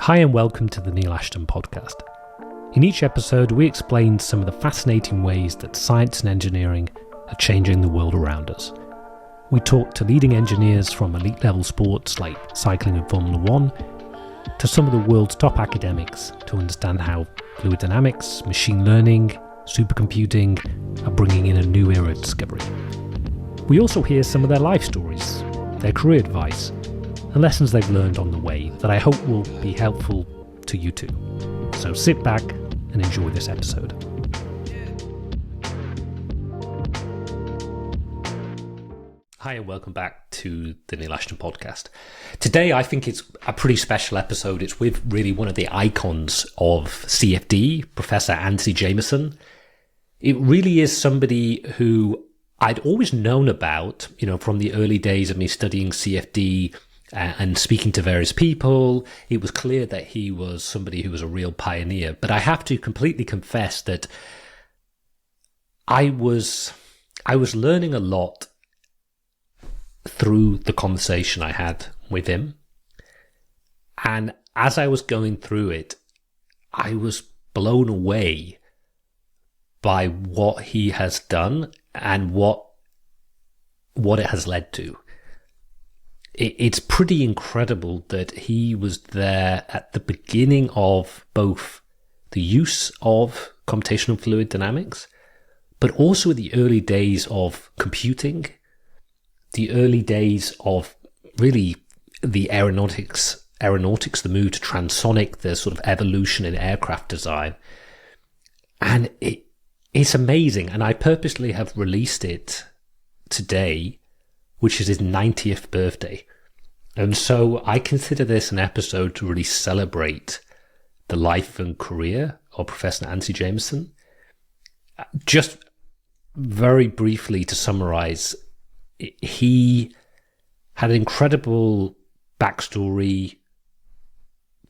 Hi and welcome to the Neil Ashton podcast. In each episode, we explain some of the fascinating ways that science and engineering are changing the world around us. We talk to leading engineers from elite level sports like cycling and Formula One, to some of the world's top academics to understand how fluid dynamics, machine learning, supercomputing are bringing in a new era of discovery. We also hear some of their life stories, their career advice, and lessons they've learned on the way that I hope will be helpful to you too. So sit back and enjoy this episode. Hi and welcome back to the Neil Ashton podcast. Today I think it's a pretty special episode. It's with really one of the icons of CFD, Professor Antony Jameson. It really is somebody who I'd always known about, from the early days of me studying CFD and speaking to various people. It was clear that he was somebody who was a real pioneer. But I have to completely confess that I was learning a lot through the conversation I had with him. And as I was going through it, I was blown away by what he has done and what it has led to. It's pretty incredible that he was there at the beginning of both the use of computational fluid dynamics, but also the early days of computing, the early days of really the aeronautics, the move to transonic, the sort of evolution in aircraft design. And it's amazing. And I purposely have released it today, which is his 90th birthday. And so I consider this an episode to really celebrate the life and career of Professor Antony Jameson. Just very briefly to summarize, he had an incredible backstory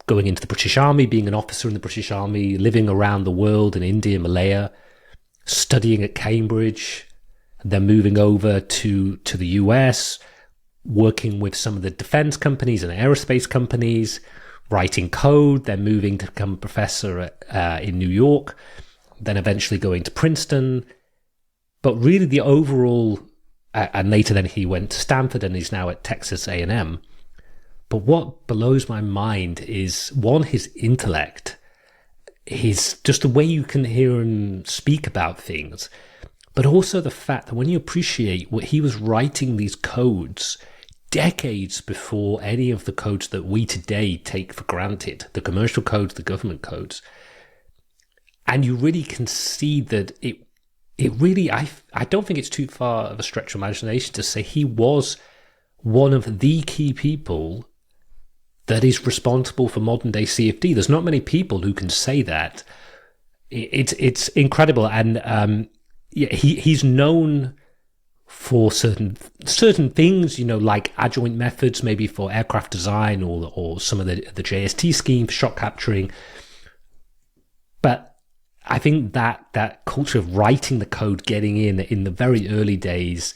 going into the British Army, being an officer in the British Army, living around the world in India, Malaya, studying at Cambridge, then moving over to the US, working with some of the defense companies and aerospace companies, writing code, then moving to become a professor in New York, then eventually going to Princeton. But really the overall, and later then he went to Stanford and he's now at Texas A&M. But what blows my mind is, one, his intellect, just the way you can hear him speak about things, but also the fact that when you appreciate what he was writing these codes decades before any of the codes that we today take for granted, the commercial codes, the government codes, and you really can see that it really, I don't think it's too far of a stretch of imagination to say he was one of the key people that is responsible for modern day CFD. There's not many people who can say that. It's incredible. And he's known for certain things, like adjoint methods, maybe for aircraft design or some of the JST scheme for shock capturing. But I think that culture of writing the code, getting in the very early days,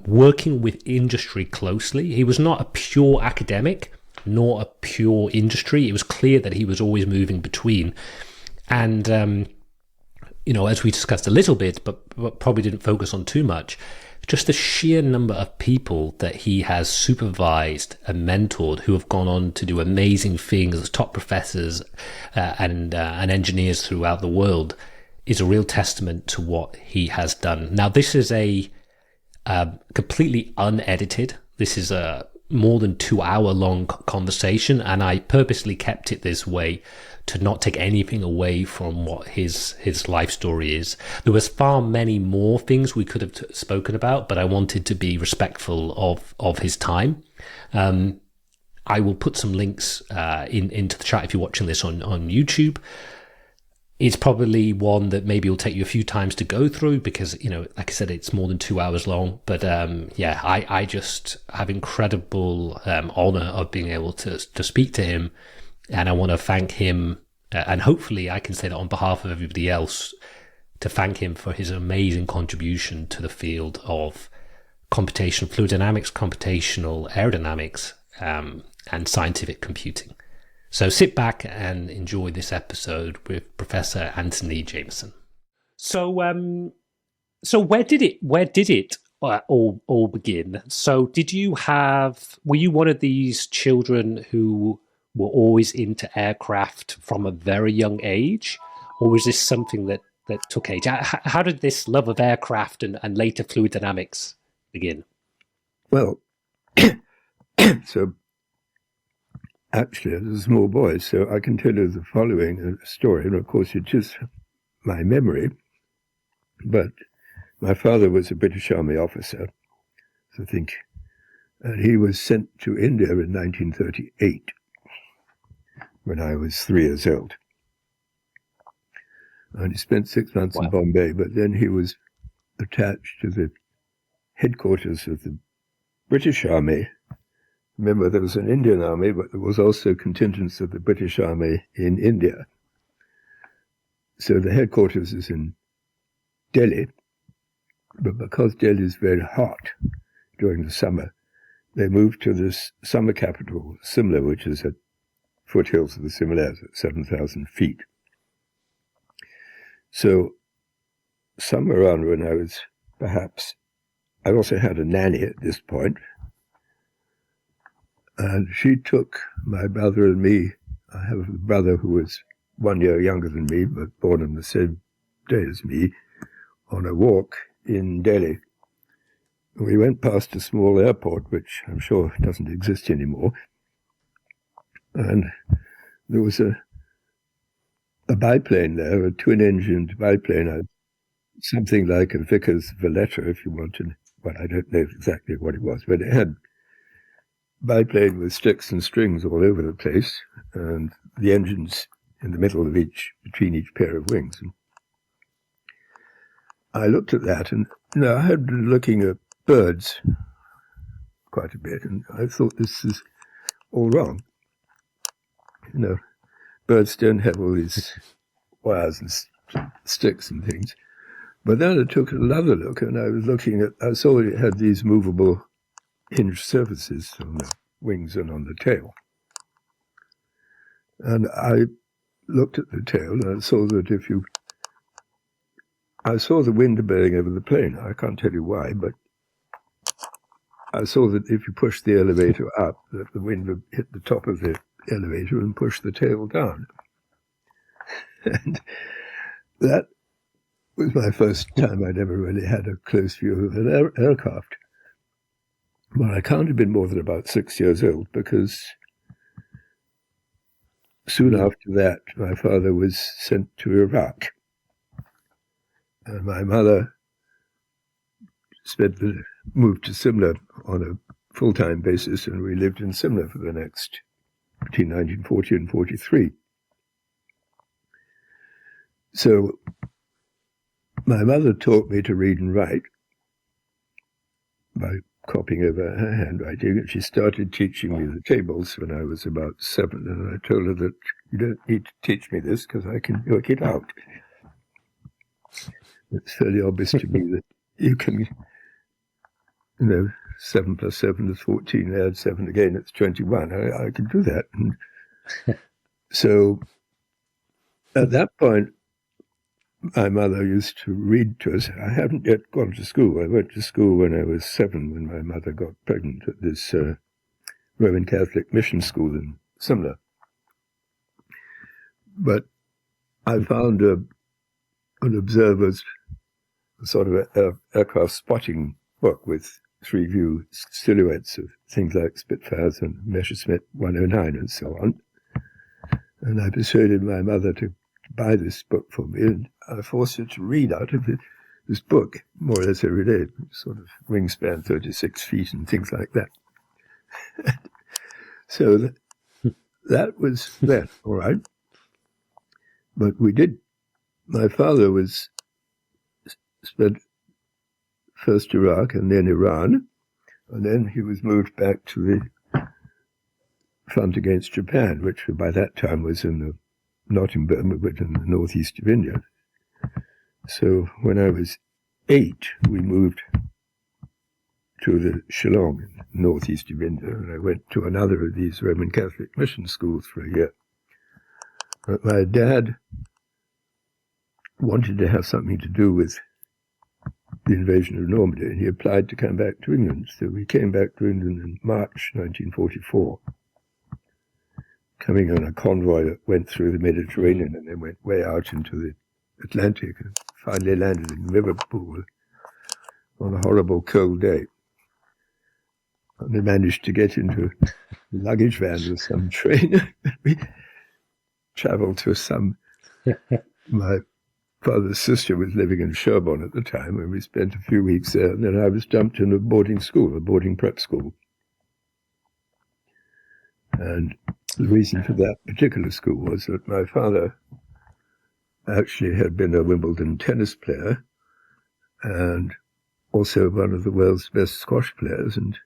working with industry closely. He was not a pure academic, nor a pure industry. It was clear that he was always moving between. And, as we discussed a little bit, but probably didn't focus on too much, just the sheer number of people that he has supervised and mentored who have gone on to do amazing things as top professors and engineers throughout the world is a real testament to what he has done. Now, this is a completely unedited. This is a more than 2 hour long conversation, and I purposely kept it this way to not take anything away from what his life story is. There was far many more things we could have spoken about, but I wanted to be respectful of his time. I will put some links into the chat if you're watching this on YouTube. It's probably one that maybe will take you a few times to go through because, like I said, it's more than 2 hours long. But I just have incredible honor of being able to speak to him. And I want to thank him, and hopefully I can say that on behalf of everybody else, to thank him for his amazing contribution to the field of computational fluid dynamics, computational aerodynamics, and scientific computing. So sit back and enjoy this episode with Professor Antony Jameson. So where did it all begin? So were you one of these children who were always into aircraft from a very young age, or was this something that took age? How did this love of aircraft and later fluid dynamics begin? Well, so actually, as a small boy, so I can tell you the following story, and of course it's just my memory, but my father was a British Army officer, I think, and he was sent to India in 1938 when I was 3 years old. And he spent 6 months in Bombay, but then he was attached to the headquarters of the British Army. Remember, there was an Indian army, but there was also contingents of the British Army in India. So the headquarters is in Delhi, but because Delhi is very hot during the summer, they moved to this summer capital, Simla, which is at foothills of the Himalayas at 7,000 feet. So somewhere around when I was I also had a nanny at this point, and she took my brother and me. I have a brother who was 1 year younger than me, but born on the same day as me, on a walk in Delhi. We went past a small airport, which I'm sure doesn't exist anymore, and there was a biplane there, a twin-engined biplane, something like a Vickers Valletta, if you want to. Well, I don't know exactly what it was, but it had biplane with sticks and strings all over the place, and the engines in the middle of between each pair of wings. And I looked at that, and I had been looking at birds quite a bit, and I thought, this is all wrong. Birds don't have all these wires and sticks and things. But then I took another look, and I saw it had these movable hinged surfaces on the wings and on the tail. And I looked at the tail, and I saw that I saw the wind bearing over the plane. I can't tell you why, but I saw that if you push the elevator up, that the wind would hit the top of the elevator and push the tail down. And that was my first time I'd ever really had a close view of an aircraft. Well, I can't have been more than about 6 years old, because soon after that, my father was sent to Iraq. And my mother moved to Simla on a full-time basis, and we lived in Simla for the next, between 1940 and 43. So my mother taught me to read and write by copying over her handwriting, and she started teaching me the tables when I was about 7, and I told her that you don't need to teach me this because I can work it out. It's fairly obvious to me that you can, 7 plus 7 is 14, add 7 again, it's 21. I can do that. And so at that point, my mother used to read to us. I hadn't yet gone to school. I went to school when I was 7, when my mother got pregnant at this Roman Catholic mission school in Simla. But I found an observer's sort of aircraft spotting book with 3-view silhouettes of things like Spitfires and Messerschmitt 109 and so on. And I persuaded my mother to buy this book for me, and I forced her to read out of this book more or less every day, sort of wingspan 36 feet and things like that. So that was that, all right. But my father spent first Iraq and then Iran, and then he was moved back to the front against Japan, which by that time was not in Burma, but in the northeast of India. So when I was 8, we moved to the Shillong, in the northeast of India, and I went to another of these Roman Catholic mission schools for a year. But my dad wanted to have something to do with the invasion of Normandy, and he applied to come back to England. So we came back to England in March 1944, coming on a convoy that went through the Mediterranean and then went way out into the Atlantic and finally landed in Liverpool on a horrible cold day. And we managed to get into a luggage van with some train. We travelled to my father's sister was living in Sherborne at the time, and we spent a few weeks there, and then I was dumped in a boarding prep school. And the reason for that particular school was that my father actually had been a Wimbledon tennis player and also one of the world's best squash players, and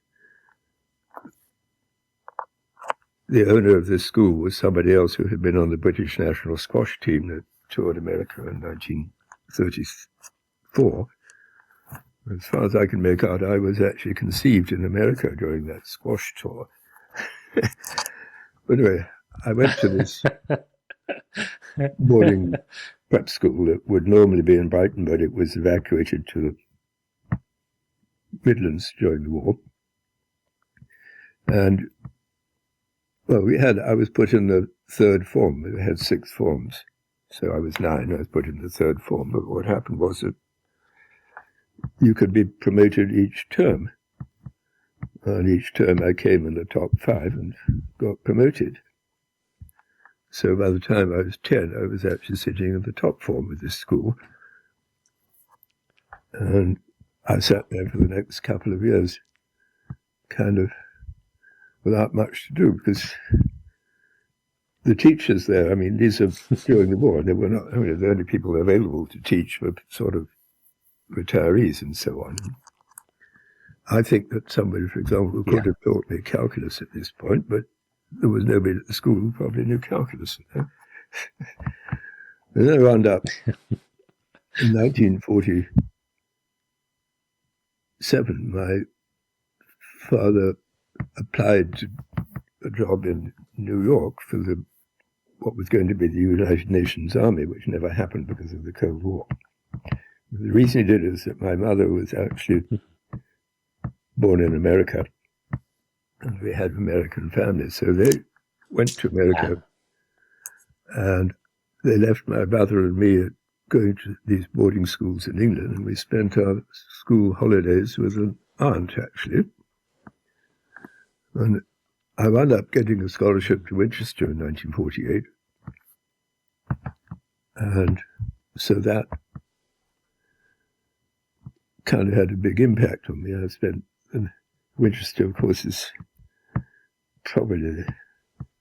the owner of this school was somebody else who had been on the British national squash team that toured America in 1934. As far as I can make out, I was actually conceived in America during that squash tour. But anyway, I went to this boarding prep school that would normally be in Brighton, but it was evacuated to the Midlands during the war. And, well, I was put in the third form. We had 6 forms. So I was 9, I was put in the third form. But what happened was that you could be promoted each term. And each term I came in the top 5 and got promoted. So by the time I was 10, I was actually sitting in the top form of this school. And I sat there for the next couple of years, kind of without much to do, because the teachers there, I mean, these are during the war, they were not, I mean, the only people available to teach were sort of retirees and so on. I think that somebody, for example, who could have taught me calculus at this point, but there was nobody at the school who probably knew calculus. And then I wound up in 1947. My father applied to a job in New York for what was going to be the United Nations Army, which never happened because of the Cold War. The reason he did is that my mother was actually born in America, and we had American families. So they went to America, and they left my brother and me going to these boarding schools in England, and we spent our school holidays with an aunt, actually. And I wound up getting a scholarship to Winchester in 1948. And so that kind of had a big impact on me. I spent, and Winchester, of course, is probably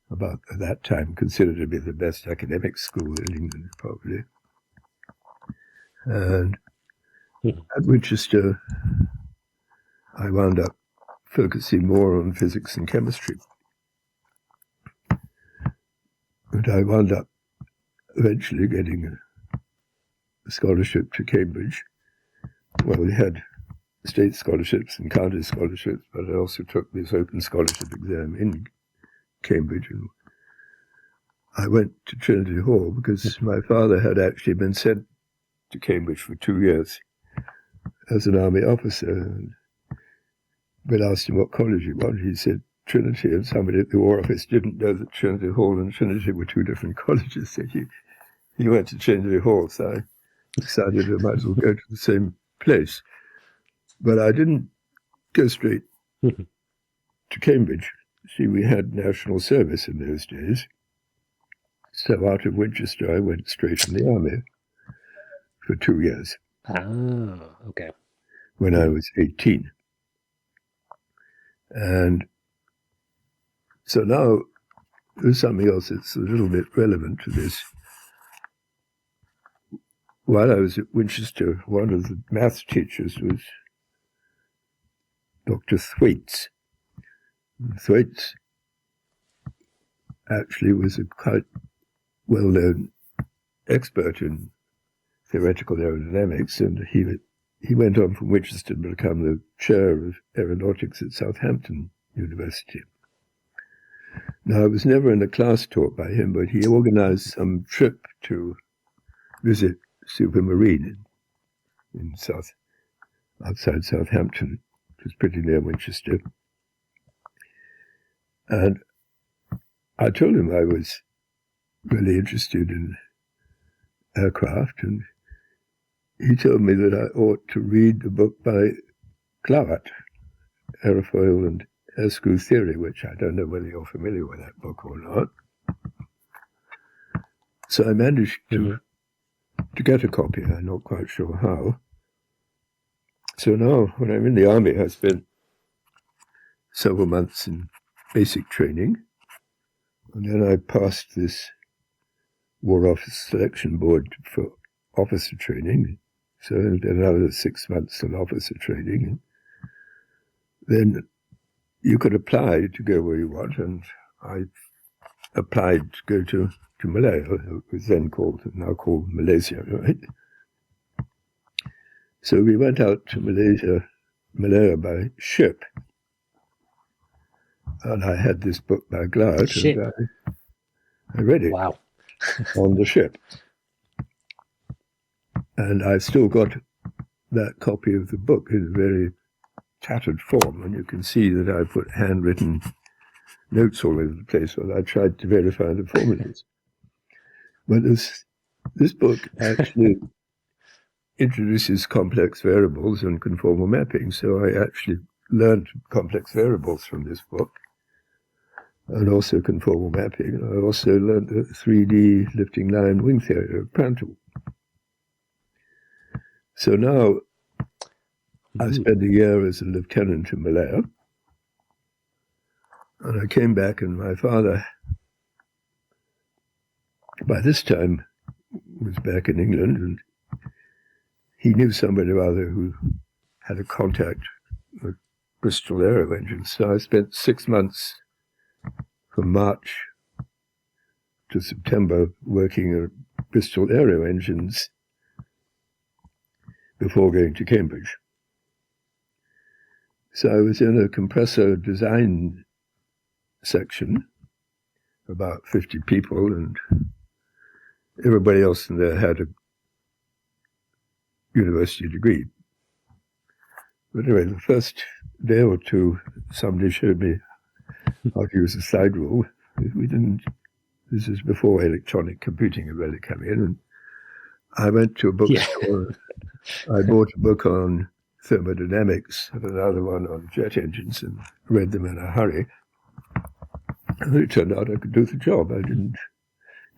about at that time considered to be the best academic school in England, probably. And at Winchester, I wound up focusing more on physics and chemistry. But I wound up eventually getting a scholarship to Cambridge. Well, we had state scholarships and county scholarships, but I also took this open scholarship exam in Cambridge. And I went to Trinity Hall because my father had actually been sent to Cambridge for 2 years as an army officer. And we asked him what college he wanted. He said Trinity, and somebody at the War Office didn't know that Trinity Hall and Trinity were 2 different colleges. So he went to Trinity Hall, so I decided I might as well go to the same place. But I didn't go straight to Cambridge. See, we had national service in those days. So out of Winchester, I went straight in the army for 2 years. Oh, okay. When I was 18. And so now there's something else that's a little bit relevant to this. While I was at Winchester, one of the maths teachers was Dr. Thwaites. Thwaites actually was a quite well-known expert in theoretical aerodynamics, and he went on from Winchester to become the chair of Aeronautics at Southampton University. Now, I was never in a class taught by him, but he organized some trip to visit Supermarine in outside Southampton, which was pretty near Winchester. And I told him I was really interested in aircraft, and he told me that I ought to read the book by Clowat, Aerofoil and Airscrew Theory, which I don't know whether you're familiar with that book or not. So I managed to get a copy. I'm not quite sure how. So now, when I'm in the Army, I spent several months in basic training, and then I passed this War Office Selection Board for officer training. So I did another 6 months of officer training. Then you could apply to go where you want, and I applied to go to Malaya. It was then now called Malaysia, right? So we went out to Malaya by ship, and I had this book by Glauert, and I read it. Wow. On the ship. And I've still got that copy of the book in a very tattered form, and you can see that I put handwritten notes all over the place while I tried to verify the formulas. But this book actually introduces complex variables and conformal mapping, so I actually learned complex variables from this book, and also conformal mapping. I also learned the 3D lifting line wing theory of Prandtl. So now I spent a year as a lieutenant in Malaya, and I came back, and my father, by this time, was back in England, and he knew somebody or other who had a contact with Bristol Aero Engines. So I spent 6 months from March to September working at Bristol Aero Engines before going to Cambridge. So I was in a compressor design section, about 50 people, and everybody else in there had a university degree. But anyway, the first day or two, somebody showed me how to use a slide rule. This is before electronic computing had really come in, and I went to a bookstore. I bought a book on thermodynamics and another one on jet engines and read them in a hurry. And it turned out I could do the job. I didn't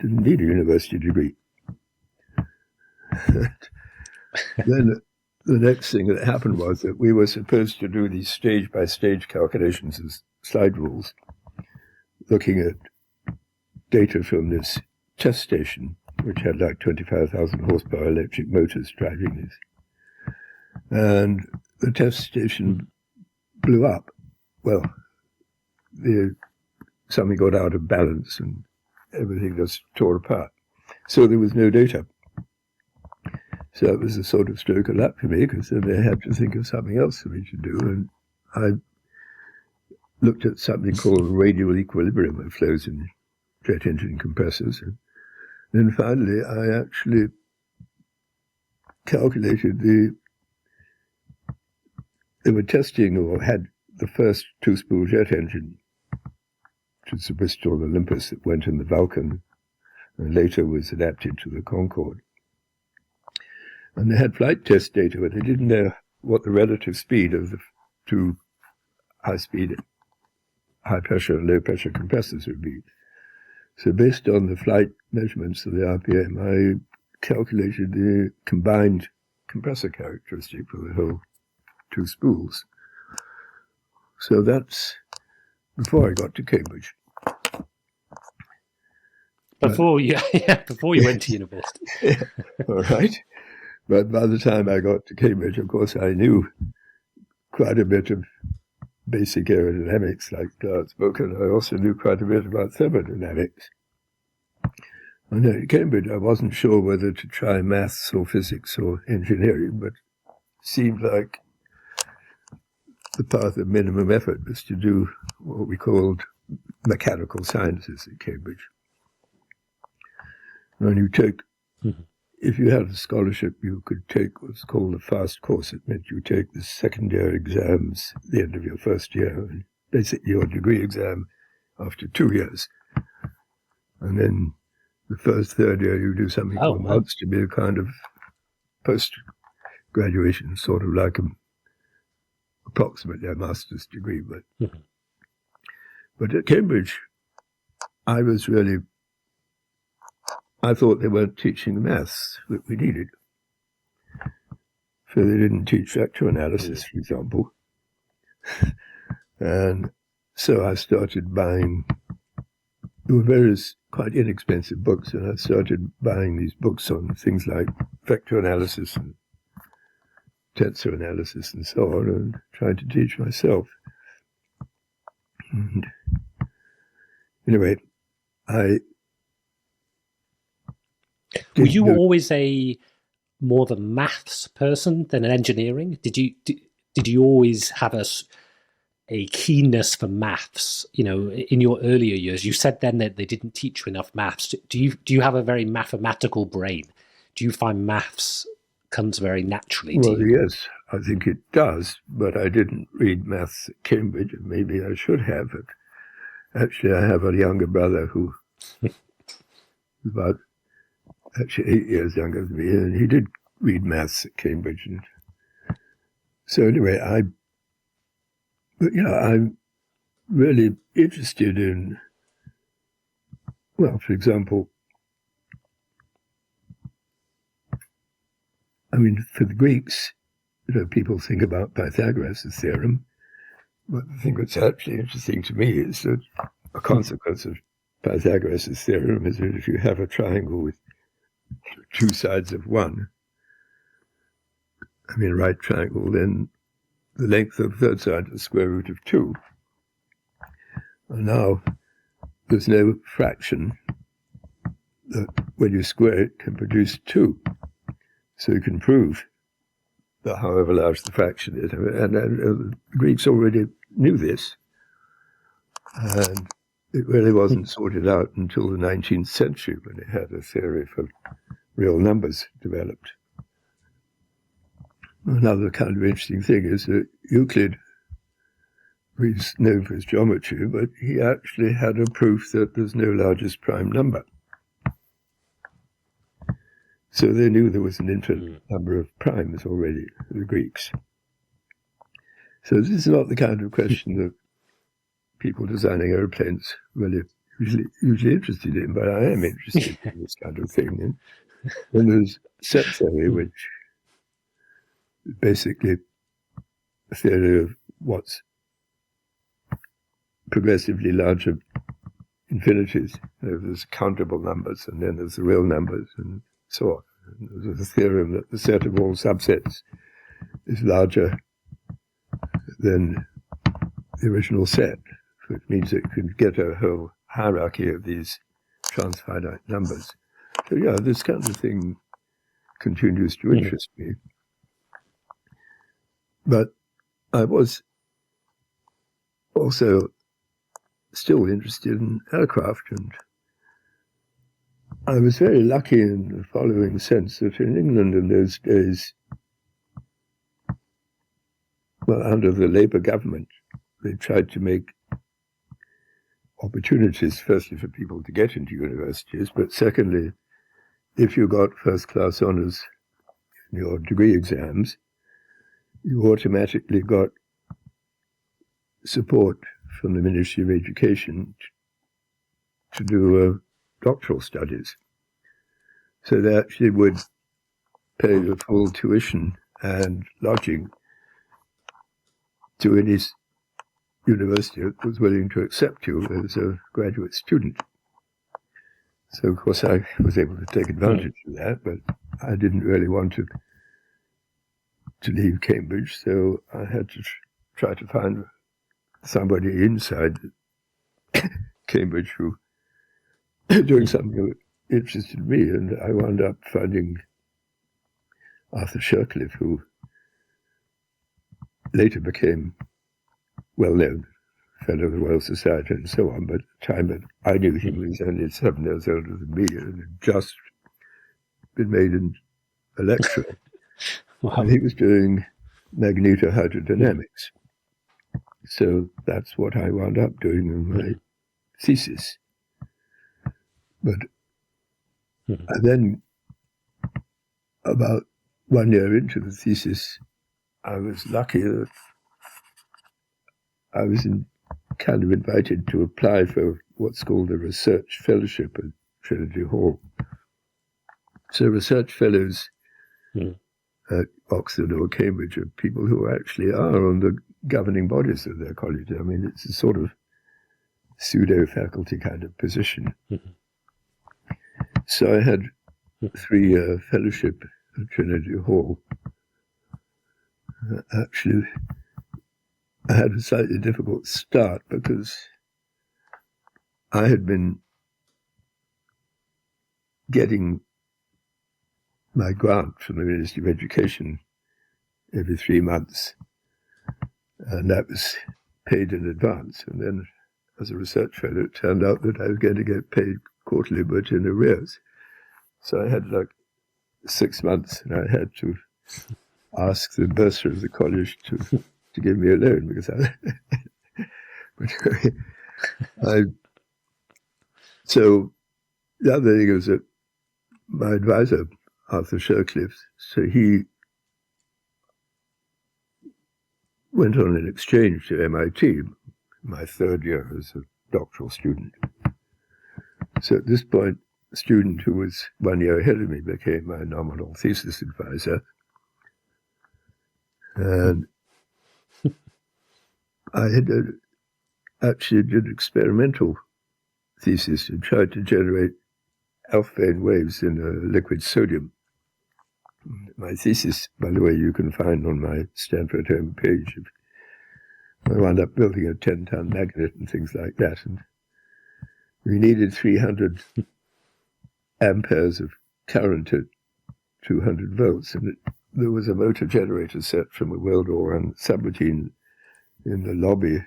need a university degree. Then the next thing that happened was that we were supposed to do these stage-by-stage calculations as slide rules, looking at data from this test station, which had like 25,000 horsepower electric motors driving this. And the test station blew up. Well, something got out of balance and everything just tore apart. So there was no data. So it was a sort of stroke of luck for me, because then they had to think of something else for me to do. And I looked at something called radial equilibrium of flows in jet engine compressors. And then finally, I actually calculated they were testing or had the first two-spool jet engine, which was the Bristol Olympus that went in the Vulcan and later was adapted to the Concorde. And they had flight test data, but they didn't know what the relative speed of the two high-speed, high-pressure and low-pressure compressors would be. So based on the flight measurements of the RPM, I calculated the combined compressor characteristic for the whole two spools. So that's before I got to Cambridge. Before you went to university. Yeah, all right. But by the time I got to Cambridge, of course, I knew quite a bit of basic aerodynamics, like Glauert's book, and I also knew quite a bit about thermodynamics. And at Cambridge, I wasn't sure whether to try maths or physics or engineering, but it seemed like the path of minimum effort was to do what we called mechanical sciences at Cambridge. And you take, if you had a scholarship, you could take what's called a fast course. It meant you take the second year exams at the end of your first year, and basically your degree exam after 2 years. And then the first, third year, you do something that amounts to be a kind of post-graduation, sort of like approximately a master's degree. But at Cambridge, I thought they weren't teaching the maths that we needed. So they didn't teach vector analysis, for example. And so I started buying, there were various quite inexpensive books, and I started buying these books on things like vector analysis and tensor analysis and so on, and trying to teach myself. And anyway, were you always more the maths person than an engineering? Did you always have a keenness for maths? You know, in your earlier years, you said then that they didn't teach you enough maths. Do you have a very mathematical brain? Do you find maths comes very naturally to you? Well, yes, I think it does, but I didn't read maths at Cambridge, and maybe I should have. Actually, I have a younger brother who is about 8 years younger than me, and he did read maths at Cambridge. And so anyway, I'm really interested in, well, for example, I mean, for the Greeks, people think about Pythagoras' theorem, but the thing that's actually interesting to me is that a consequence of Pythagoras' theorem is that if you have a triangle with two sides of one, a right triangle, then the length of the third side is the square root of 2. And now there's no fraction that when you square it can produce 2. So you can prove that however large the fraction is. And the Greeks already knew this. And it really wasn't sorted out until the 19th century when they had a theory for real numbers developed. Another kind of interesting thing is that Euclid, he's known for his geometry, but he actually had a proof that there's no largest prime number. So they knew there was an infinite number of primes already, the Greeks. So this is not the kind of question that people designing airplanes really usually interested in, but I am interested in this kind of thing. And there's set theory, which is basically a theory of what's progressively larger infinities. There's countable numbers, and then there's the real numbers, and so on. And there's a theorem that the set of all subsets is larger than the original set, which means it can get a whole hierarchy of these transfinite numbers. So yeah, this kind of thing continues to interest me. But I was also still interested in aircraft, and I was very lucky in the following sense that in England in those days, well, under the Labour government, they tried to make opportunities, firstly, for people to get into universities, but secondly, if you got first-class honours in your degree exams, you automatically got support from the Ministry of Education to do doctoral studies. So they actually would pay the full tuition and lodging to any university that was willing to accept you as a graduate student. So, of course, I was able to take advantage of that, but I didn't really want to leave Cambridge, so I had to try to find somebody inside Cambridge who doing something that interested me, and I wound up finding Arthur Shircliffe, who later became well known Fellow of the Royal Society and so on, but at the time that I knew he was only 7 years older than me and had just been made a lecturer. Wow. And he was doing magnetohydrodynamics. So that's what I wound up doing in my thesis. But I then, about 1 year into the thesis, I was lucky that I was kind of invited to apply for what's called a research fellowship at Trinity Hall. So research fellows at Oxford or Cambridge are people who actually are on the governing bodies of their college. I mean, it's a sort of pseudo-faculty kind of position. So I had a 3-year fellowship at Trinity Hall. Actually, I had a slightly difficult start because I had been getting my grant from the Ministry of Education every 3 months, and that was paid in advance. And then, as a research fellow, it turned out that I was going to get paid quarterly, but in arrears. So I had like 6 months, and I had to ask the bursar of the college to give me a loan because So the other thing was that my advisor, Arthur Shercliffe, so he went on an exchange to MIT, my 3rd year as a doctoral student. So at this point, a student who was 1 year ahead of me became my nominal thesis advisor. And I had actually did experimental thesis and tried to generate Alfvén waves in a liquid sodium. My thesis, by the way, you can find on my Stanford homepage. I wound up building a 10-ton magnet and things like that. And we needed 300 amperes of current at 200 volts. And there was a motor generator set from a World War I subroutine in the lobby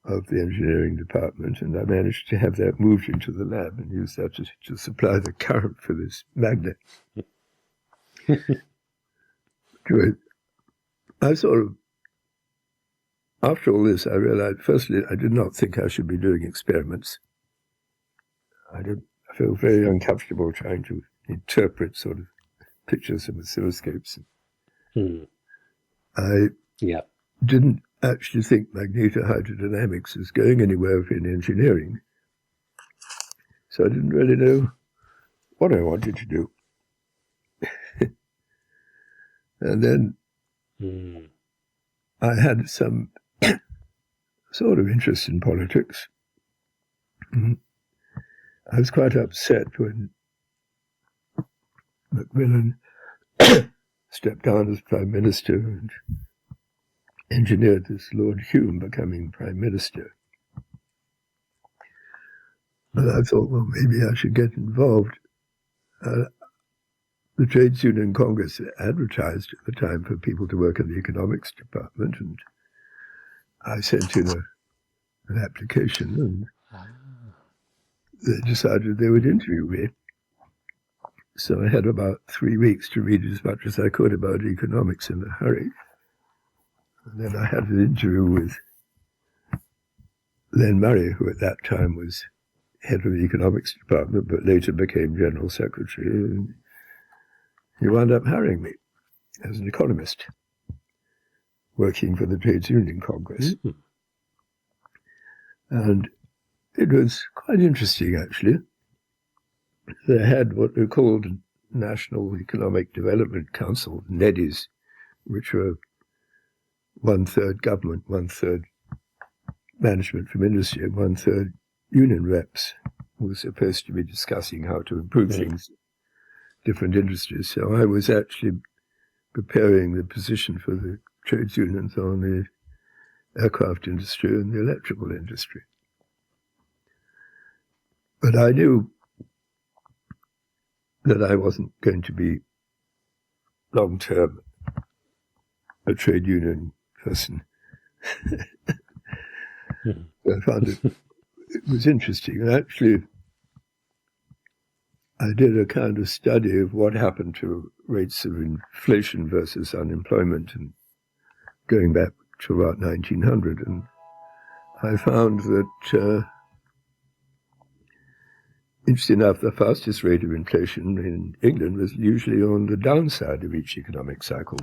of the engineering department, and I managed to have that moved into the lab and use that to supply the current for this magnet. I sort of, after all this, I realized, firstly, I did not think I should be doing experiments. I felt very uncomfortable trying to interpret sort of pictures of oscilloscopes. I didn't actually think magnetohydrodynamics was going anywhere in engineering. So I didn't really know what I wanted to do. And then I had some sort of interest in politics. I was quite upset when Macmillan stepped down as Prime Minister and engineered this Lord Hume becoming Prime Minister. And I thought, well, maybe I should get involved. The Trades Union Congress advertised at the time for people to work in the economics department, and I sent in an application, and they decided they would interview me. So I had about 3 weeks to read as much as I could about economics in a hurry. And then I had an interview with Len Murray, who at that time was head of the economics department, but later became general secretary. And he wound up hiring me as an economist, working for the Trades Union Congress. And it was quite interesting, actually. They had what they called National Economic Development Council, NEDIs, which were 1/3 government, 1/3 management from industry, and 1/3 union reps who were supposed to be discussing how to improve things in different industries. So I was actually preparing the position for the trades unions on the aircraft industry and the electrical industry. But I knew that I wasn't going to be long-term a trade union person. I found it was interesting. And actually, I did a kind of study of what happened to rates of inflation versus unemployment, and going back to about 1900. And I found that, interesting enough, the fastest rate of inflation in England was usually on the downside of each economic cycle.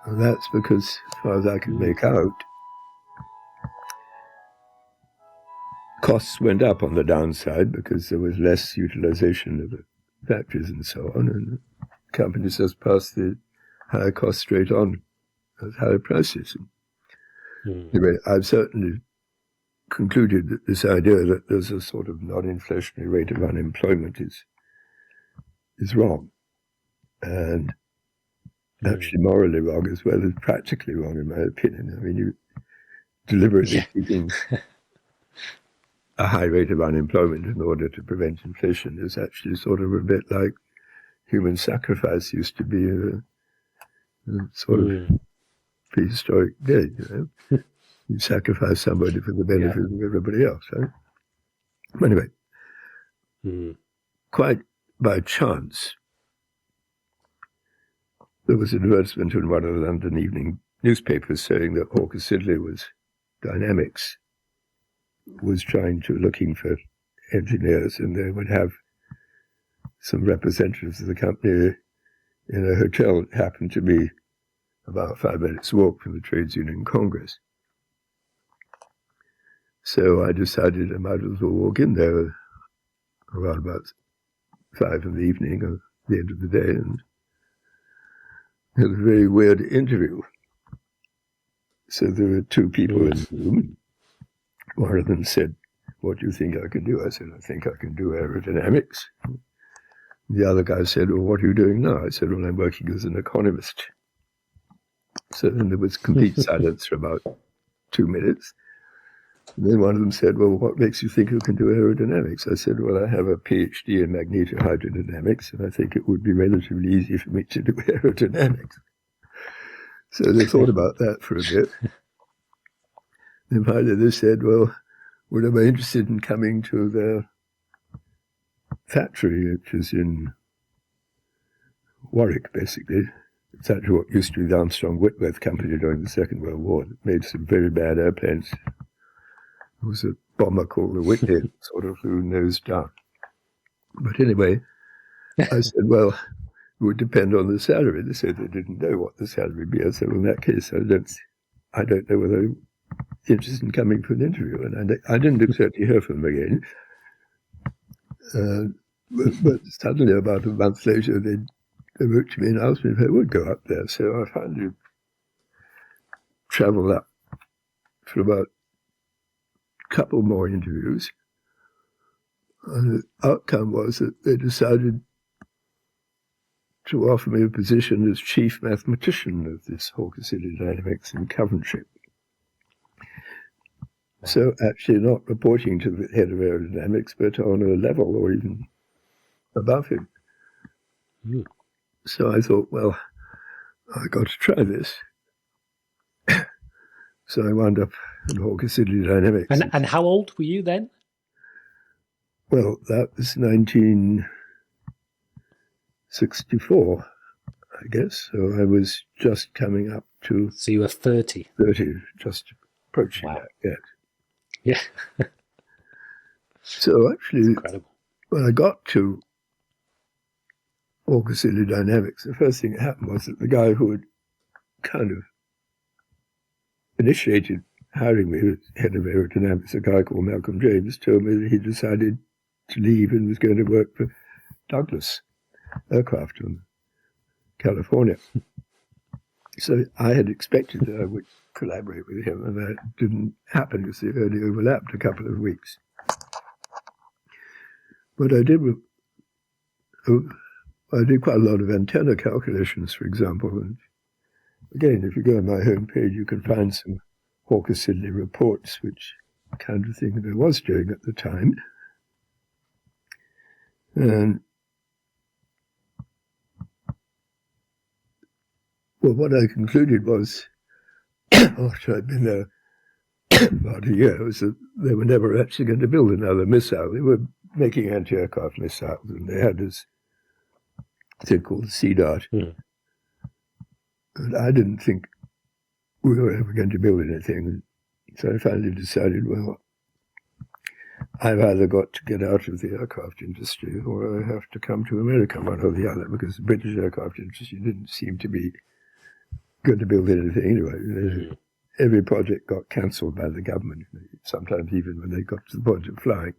And that's because, as far as I could make out, costs went up on the downside because there was less utilization of the factories and so on, and companies just passed the higher costs straight on as higher prices. Anyway, I've certainly concluded that this idea that there's a sort of non-inflationary rate of unemployment is wrong, and actually morally wrong as well as practically wrong, in my opinion. I mean, you deliberately keeping a high rate of unemployment in order to prevent inflation is actually sort of a bit like human sacrifice used to be a sort of prehistoric day, you know. You sacrifice somebody for the benefit of everybody else, right? Anyway, quite by chance, there was an advertisement in one of the London evening newspapers saying that Hawker Siddeley Dynamics was looking for engineers, and they would have some representatives of the company in a hotel that happened to be about 5 minutes walk from the Trades Union Congress. So I decided I might as well walk in there around about 5 in the evening or the end of the day, and had a very weird interview. So there were two people in the room. One of them said, "What do you think I can do?" I said, "I think I can do aerodynamics." The other guy said, "Well, what are you doing now?" I said, "Well, I'm working as an economist." So then there was complete silence for about 2 minutes. And then one of them said, "Well, what makes you think you can do aerodynamics?" I said, "Well, I have a PhD in magnetohydrodynamics, and I think it would be relatively easy for me to do aerodynamics." So they thought about that for a bit. Then finally they said, "Well, would I be interested in coming to their factory, which is in Warwick, basically. It's actually what used to be the Armstrong-Whitworth Company during the Second World War. It made some very bad airplanes. There was a bomber called the Whitney, sort of flew nose down. But anyway, I said, well, it would depend on the salary. They said they didn't know what the salary would be. I said, well, in that case, I don't know whether I'm interested in coming for an interview. And I didn't expect to hear from them again. But suddenly, about a month later, they wrote to me and asked me if I would go up there. So I finally travelled up for about a couple more interviews. And the outcome was that they decided to offer me a position as chief mathematician of this Hawker Dynamics in Coventry. So actually not reporting to the head of aerodynamics, but on a level or even above him. Mm. So I thought, well, I got to try this. So I wound up in Hawker Dynamics. And how old were you then? Well, that was 1964, I guess. So I was just coming up to... So you were 30? 30, just approaching that, yes. Yeah. So actually, incredible. When I got to Hawker Dynamics, the first thing that happened was that the guy who had kind of initiated hiring me as head of aerodynamics, a guy called Malcolm James, told me that he decided to leave and was going to work for Douglas Aircraft in California. So I had expected that I would collaborate with him, and that didn't happen because they only overlapped a couple of weeks. But I did quite a lot of antenna calculations, for example. And again, if you go on my homepage, you can find some Hawker Siddeley reports, which kind of thing that I was doing at the time. And well, what I concluded was, after I'd been there about a year was that they were never actually going to build another missile. They were making anti-aircraft missiles, and they had this thing called CDOT. And I didn't think we were ever going to build anything. So I finally decided, well, I've either got to get out of the aircraft industry or I have to come to America, one or the other, because the British aircraft industry didn't seem to be going to build anything anyway. Every project got cancelled by the government, sometimes even when they got to the point of flying.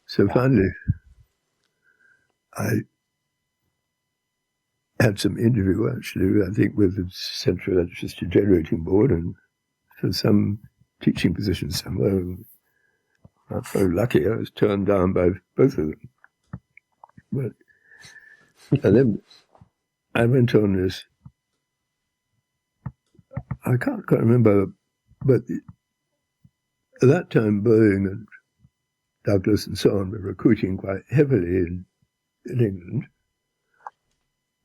So finally, I had some interview, actually, I think, with the Central Electricity Generating Board and for some teaching position somewhere. I was very lucky. I was turned down by both of them. But, and then I went on this, I can't quite remember, but at that time Boeing and Douglas and so on were recruiting quite heavily in England.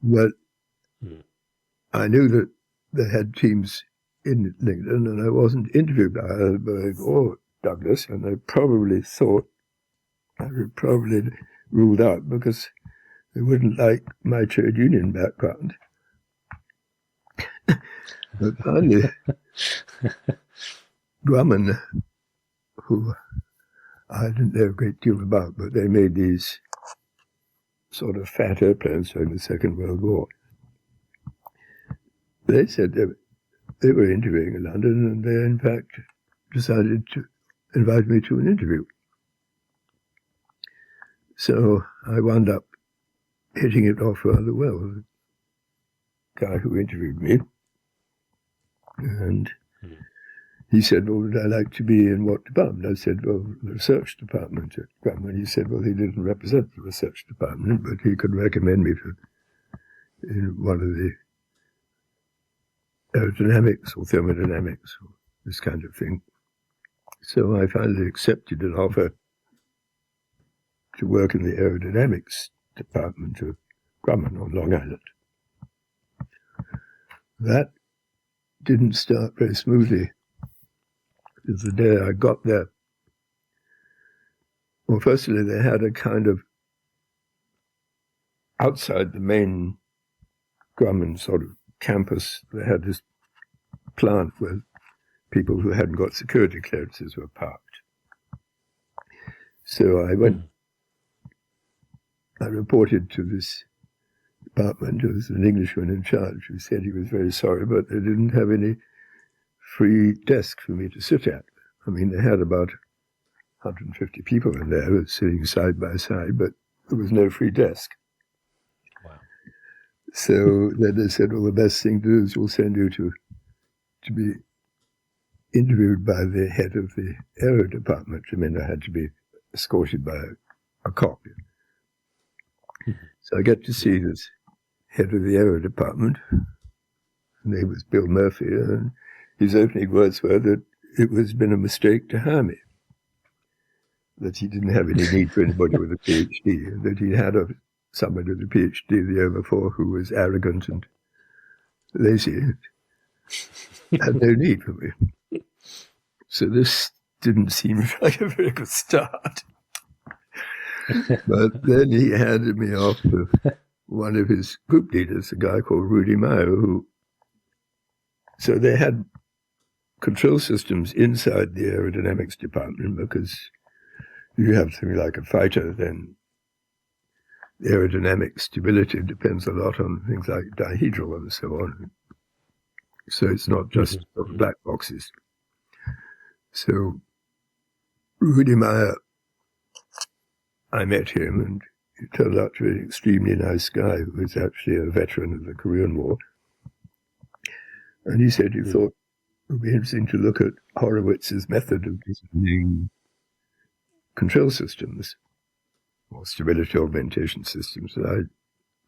But I knew that they had teams in England, and I wasn't interviewed by either Boeing or Douglas, and they probably thought I would probably ruled out because they wouldn't like my trade union background. But finally, Grumman, who I didn't know a great deal about, but they made these sort of fat airplanes during the Second World War. They said they were interviewing in London, and they in fact decided to invite me to an interview. So I wound up hitting it off rather well with the guy who interviewed me. And he said, well, would I like to be in what department? I said, well, the research department at Grumman. He said, well, he didn't represent the research department, but he could recommend me in one of the aerodynamics or thermodynamics or this kind of thing. So I finally accepted an offer to work in the aerodynamics department of Grumman on Long Island. That didn't start very smoothly. Because the day I got there, well, firstly, they had a kind of, outside the main Grumman sort of campus, they had this plant where people who hadn't got security clearances were parked. So I went, I reported to this department. There was an Englishman in charge who said he was very sorry, but they didn't have any free desk for me to sit at. I mean, they had about 150 people in there sitting side by side, but there was no free desk. Wow. So then they said, well, the best thing to do is we'll send you to be interviewed by the head of the aero department. I mean, I had to be escorted by a cop. So I get to see this head of the aero department. His name was Bill Murphy, and his opening words were that it was been a mistake to hire me, that he didn't have any need for anybody with a PhD, and that he had somebody with a PhD the year before who was arrogant and lazy, and had no need for me. So this didn't seem like a very good start. But then he handed me off to one of his group leaders, a guy called Rudy Meyer, so they had control systems inside the aerodynamics department, because if you have something like a fighter, then the aerodynamic stability depends a lot on things like dihedral and so on. So it's not just black boxes. So Rudy Meyer, I met him, and he turned out to be an extremely nice guy who was actually a veteran of the Korean War. And he said he thought it would be interesting to look at Horowitz's method of designing control systems or stability augmentation systems. And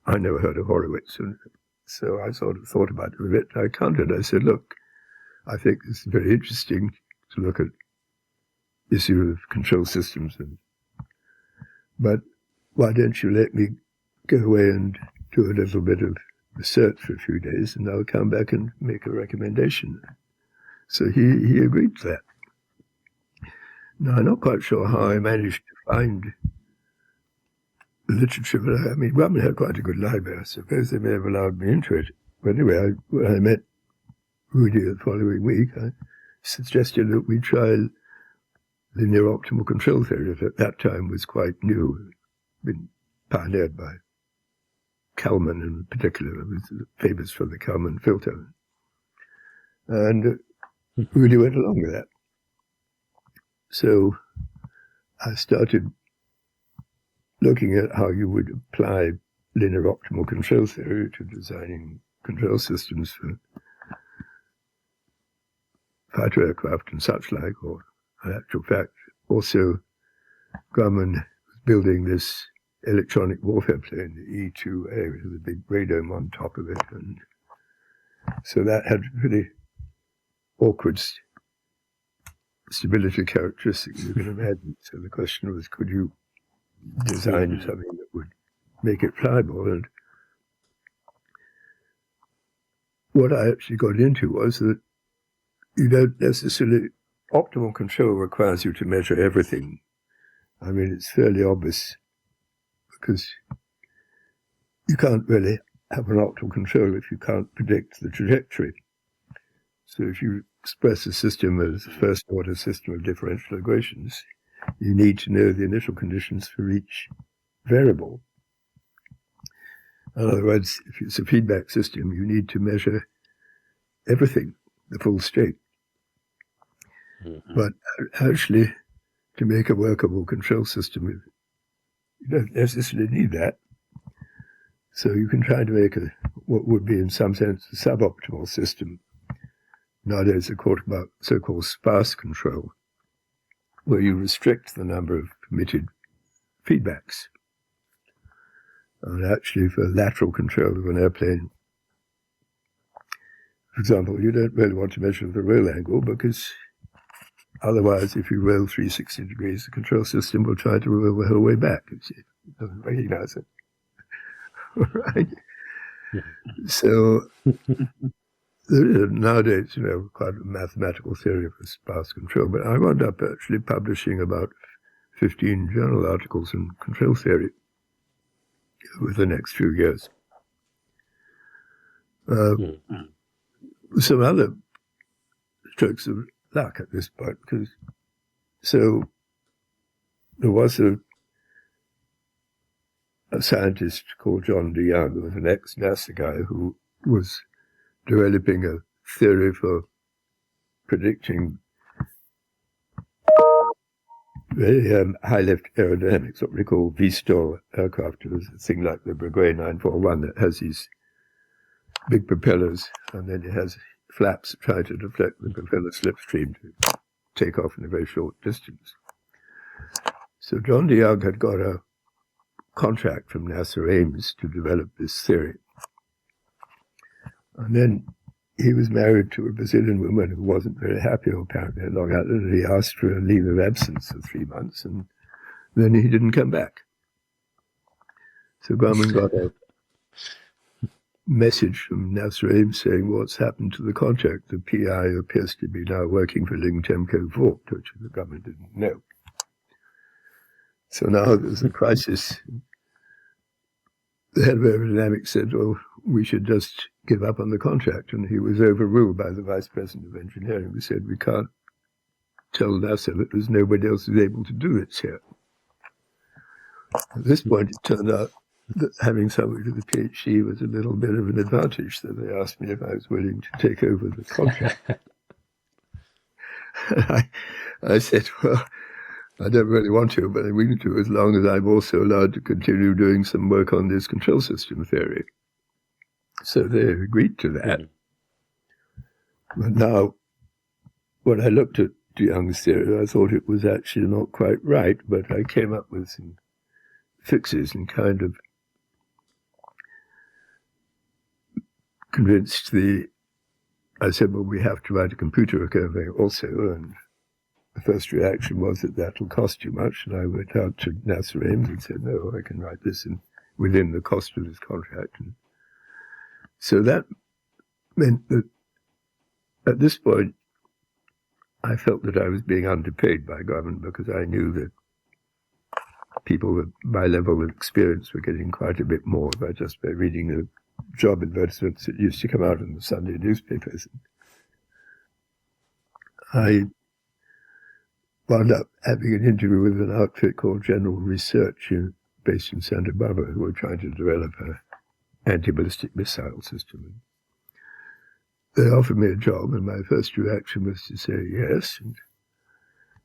I never heard of Horowitz, and so I sort of thought about it a bit. I countered. I said, look, I think it's very interesting to look at the issue of control systems, but why don't you let me go away and do a little bit of research for a few days, and I'll come back and make a recommendation. So he agreed to that. Now, I'm not quite sure how I managed to find literature, but I mean, Grumman had quite a good library. I suppose they may have allowed me into it. But anyway, when I met Rudy the following week, I suggested that we try linear optimal control theory that at that time was quite new, been pioneered by Kalman in particular. It was famous for the Kalman filter. And Rudy went along with that. So I started looking at how you would apply linear optimal control theory to designing control systems for fighter aircraft and such like, or in actual fact, also Grumman was building this electronic warfare plane, the E-2A, with a big radome on top of it. And so that had pretty awkward stability characteristics, you can imagine. So the question was, could you design something that would make it flyable? And what I actually got into was that you don't necessarily, optimal control requires you to measure everything. I mean, it's fairly obvious because you can't really have an optimal control if you can't predict the trajectory. So if you express a system as a first-order system of differential equations, you need to know the initial conditions for each variable. In other words, if it's a feedback system, you need to measure everything, the full state. But actually, to make a workable control system, you don't necessarily need that. So you can try to make what would be in some sense a suboptimal system. Nowadays they're called about so-called sparse control, where you restrict the number of permitted feedbacks. And actually for lateral control of an airplane, for example, you don't really want to measure the roll angle because otherwise if you roll 360 degrees, the control system will try to roll the whole way back. It doesn't recognize it. Right? So there is nowadays, quite a mathematical theory for sparse control, but I wound up actually publishing about 15 journal articles in control theory over the next few years. Some other strokes of luck at this point, because so there was a scientist called John DeYoung, who was an ex-NASA guy who was developing a theory for predicting very high-lift aerodynamics, what we call V-stall aircraft. It was a thing like the Breguet 941 that has these big propellers, and then it has flaps that try to deflect the propeller slipstream to take off in a very short distance. So John DeYoung had got a contract from NASA Ames to develop this theory. And then he was married to a Brazilian woman who wasn't very happy, apparently, long out, and he asked for a leave of absence for 3 months, and then he didn't come back. So Grumman got a message from NASA Ames saying, what's happened to the contract? The PI appears to be now working for Ling Temco Vogt, which the government didn't know. So now there's a crisis. The head of Aerodynamics said, well, we should just give up on the contract. And he was overruled by the vice president of engineering, who said, we can't tell NASA that there's nobody else who's able to do this here. At this point, it turned out that having somebody with a PhD was a little bit of an advantage. So they asked me if I was willing to take over the contract. I said, well, I don't really want to, but I'm willing to as long as I'm also allowed to continue doing some work on this control system theory. So they agreed to that. But now, when I looked at DeYoung's theory, I thought it was actually not quite right, but I came up with some fixes and kind of convinced I said, well, we have to write a computer recurve also, and the first reaction was that will cost too much, and I went out to NASA Ames and said, no, I can write this within the cost of this contract. And so that meant that at this point, I felt that I was being underpaid by government because I knew that people with my level of experience were getting quite a bit more by just by reading the job advertisements that used to come out in the Sunday newspapers. I wound up having an interview with an outfit called General Research based in Santa Barbara, who were trying to develop an anti-ballistic missile system. They offered me a job, and my first reaction was to say yes. And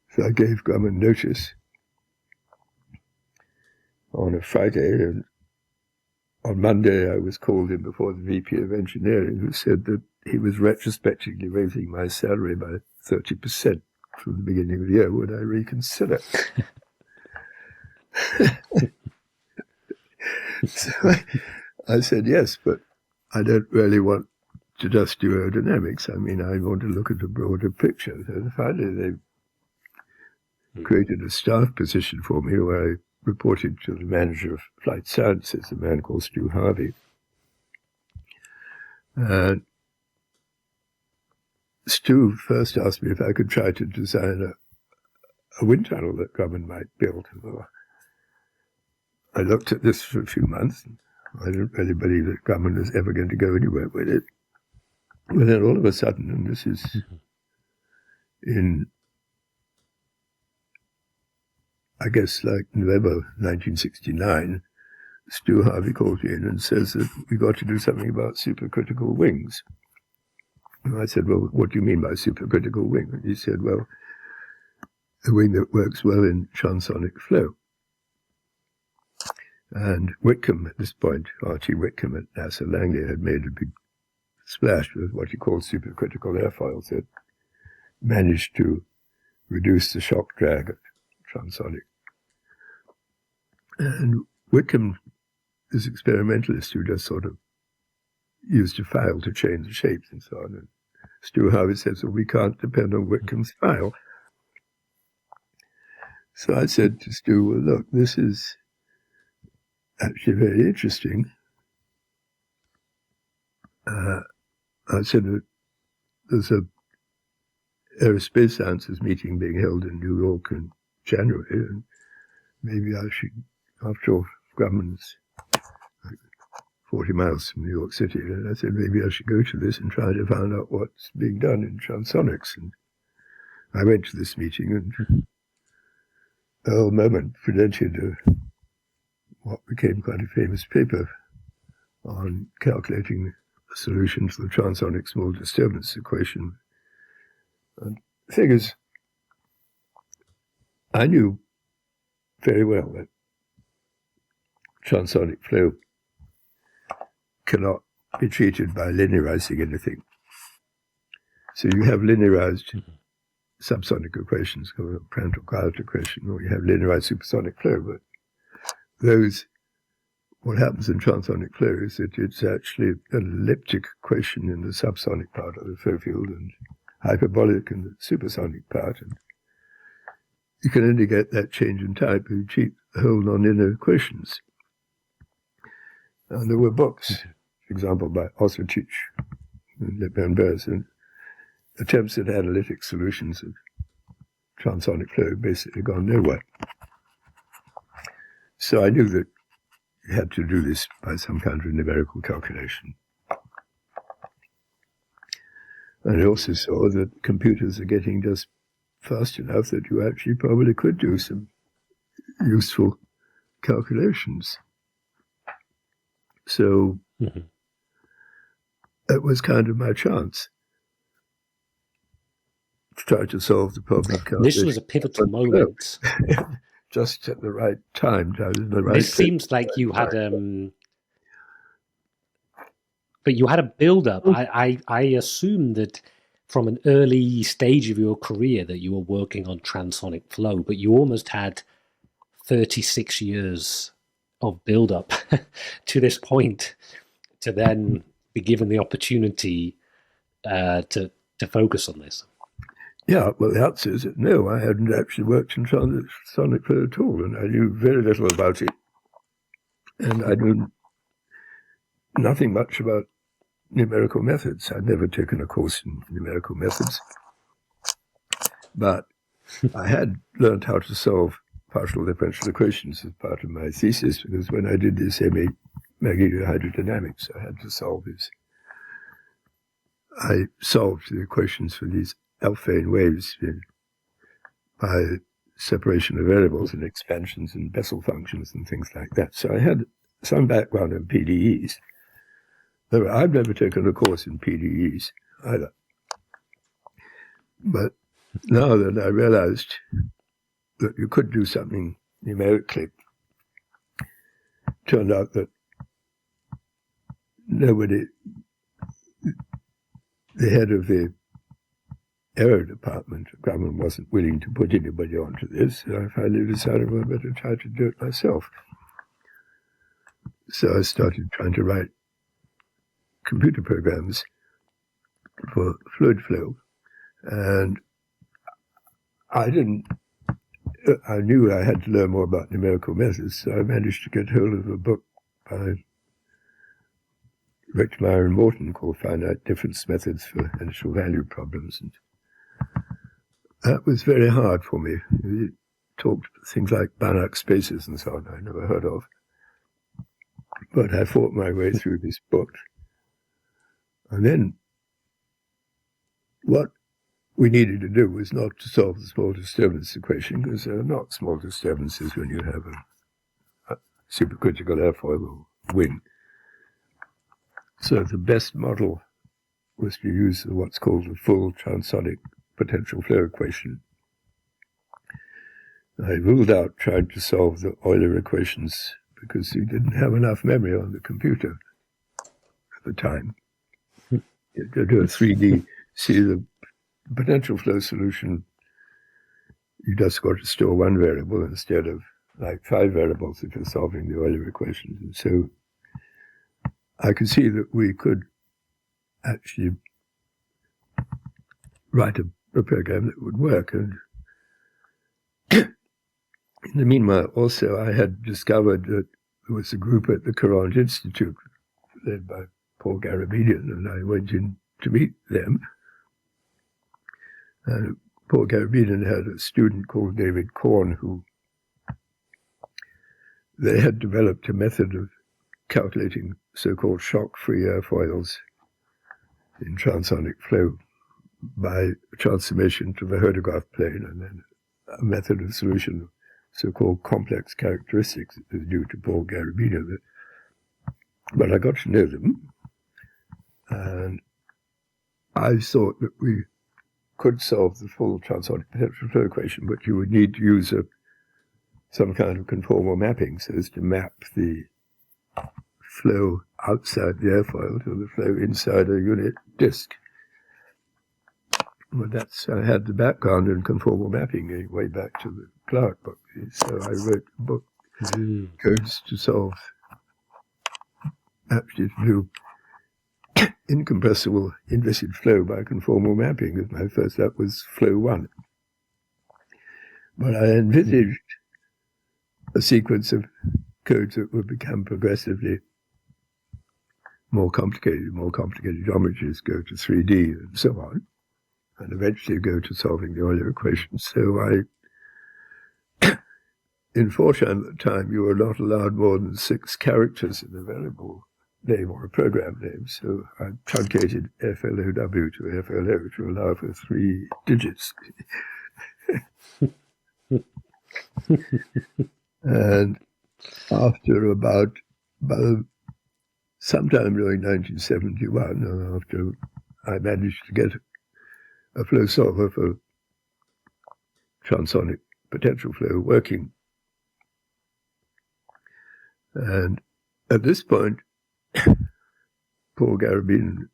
so I gave government notice on a Friday, and on Monday I was called in before the VP of Engineering, who said that he was retrospectively raising my salary by 30% from the beginning of the year. Would I reconsider? So I said yes, but I don't really want to just do aerodynamics. I mean, I want to look at a broader picture. So finally they created a staff position for me where I reported to the manager of flight sciences, a man called Stu Harvey. Stu first asked me if I could try to design a wind tunnel that government might build. Well, I looked at this for a few months, and I didn't really believe that government was ever going to go anywhere with it. But then all of a sudden, and this is in, I guess, like November 1969, Stu Harvey called me in and says that we got to do something about supercritical wings. And I said, well, what do you mean by supercritical wing? And he said, well, a wing that works well in transonic flow. And Whitcomb, at this point, R.T. Whitcomb at NASA Langley, had made a big splash with what he called supercritical airfoils that managed to reduce the shock drag of transonic. And Whitcomb is an experimentalist who just sort of used a file to change the shapes and so on. And Stu Harvey says, well, we can't depend on Whitcomb's file. So I said to Stu, well, look, this is actually very interesting. I said that there's a aerospace sciences meeting being held in New York in January, and maybe I should, after all, government's like 40 miles from New York City, and I said maybe I should go to this and try to find out what's being done in transonics. And I went to this meeting, and Earl Moment presented what became quite a famous paper on calculating a solution to the transonic small disturbance equation. And figures, I knew very well that transonic flow cannot be treated by linearizing anything. So you have linearized subsonic equations, called a Prandtl-Coulter equation, or you have linearized supersonic flow, but what happens in transonic flow is that it's actually an elliptic equation in the subsonic part of the flow field and hyperbolic in the supersonic part. And you can only get that change in type if you treat the whole nonlinear equations. And there were books, for example, by Osicic and Lepin-Bears, and attempts at analytic solutions of transonic flow basically gone nowhere. So I knew that you had to do this by some kind of numerical calculation. And I also saw that computers are getting just fast enough that you actually probably could do some useful calculations. So that was kind of my chance to try to solve the problem. This was a pivotal moment. Just at the right time. This seems like you had, but you had a build-up. I assume that from an early stage of your career that you were working on transonic flow, but you almost had 36 years of build-up to this point to then be given the opportunity to focus on this. Yeah, well, the answer is that no, I hadn't actually worked in transonic flow at all, and I knew very little about it. And I knew nothing much about numerical methods. I'd never taken a course in numerical methods. But I had learned how to solve partial differential equations as part of my thesis, because when I did this MA Aerodynamics, I had to solve this. I solved the equations for these Alfvén waves by separation of variables and expansions and Bessel functions and things like that. So I had some background in PDEs. Though I've never taken a course in PDEs either. But now that I realized that you could do something numerically, turned out that nobody, the head of the aero department of government wasn't willing to put anybody onto this, so I finally decided, well, I better try to do it myself. So I started trying to write computer programs for fluid flow, and I knew I had to learn more about numerical methods, so I managed to get hold of a book by Richtmeier and Morton called Finite Difference Methods for Initial Value Problems. And that was very hard for me. He talked things like Banach spaces and so on I never heard of. But I fought my way through this book. And then what we needed to do was not to solve the small disturbance equation, because there are not small disturbances when you have a supercritical airfoil or wing. So the best model was to use what's called the full transonic potential flow equation. I ruled out trying to solve the Euler equations because you didn't have enough memory on the computer at the time. You had to do a 3D, see the potential flow solution, you just got to store one variable instead of like 5 variables if you're solving the Euler equations. And so I could see that we could actually write a program that would work. And in the meanwhile, also, I had discovered that there was a group at the Courant Institute led by Paul Garabedian, and I went in to meet them. And Paul Garabedian had a student called David Korn, who they had developed a method of calculating so-called shock-free airfoils in transonic flow by transformation to the Herdegraaff plane, and then a method of solution of so-called complex characteristics is due to Paul Garabedian. But I got to know them, and I thought that we could solve the full transonic potential flow equation, but you would need to use some kind of conformal mapping so as to map the flow outside the airfoil to the flow inside a unit disk. Well, I had the background in conformal mapping going way back to the Clark book, so I wrote a book, codes to solve, actually to do incompressible inviscid flow by conformal mapping. That was flow 1. But I envisaged a sequence of codes that would become progressively more complicated geometries, go to 3D and so on, and eventually go to solving the Euler equation. So in Fortran at the time, you were not allowed more than 6 characters in a variable name or a program name, so I truncated FLOW to FLO to allow for 3 digits. And after about sometime during 1971, after I managed to get a flow solver for transonic potential flow working, and at this point, Paul Garabedian,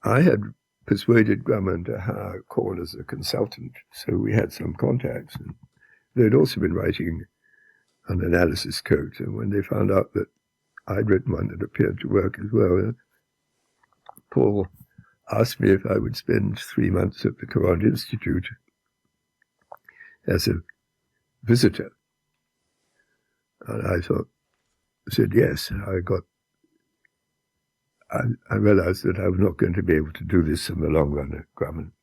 I had persuaded Grumman to hire Korn as a consultant, so we had some contacts. And they'd also been writing an analysis code, and when they found out that I'd written one that appeared to work as well, Paul asked me if I would spend 3 months at the Courant Institute as a visitor. And I said yes. I realized that I was not going to be able to do this in the long run at Grumman.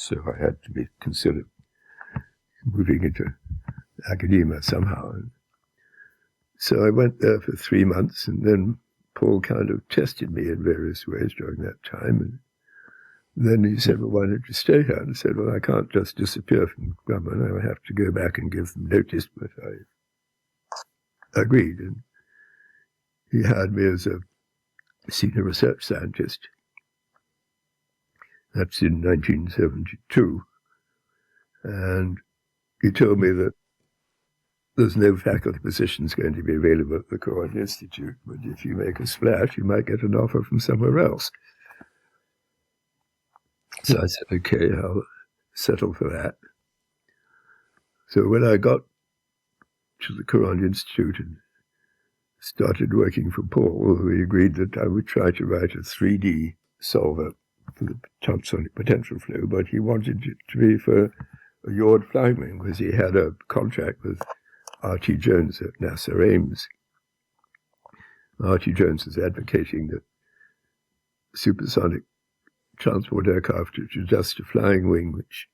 So I had to be considered moving into academia somehow. And so I went there for 3 months, and then Paul kind of tested me in various ways during that time. And then he said, well, why don't you stay here? And I said, well, I can't just disappear from government. I have to go back and give them notice. But I agreed. And he hired me as a senior research scientist. That's in 1972. And he told me that there's no faculty positions going to be available at the Courant Institute, but if you make a splash, you might get an offer from somewhere else. So I said, okay, I'll settle for that. So when I got to the Courant Institute and started working for Paul, we agreed that I would try to write a 3D solver for the transonic potential flow, but he wanted it to be for a yard flying wing because he had a contract with R.T. Jones at NASA Ames. R.T. Jones was advocating that supersonic transport aircraft, which is just a flying wing which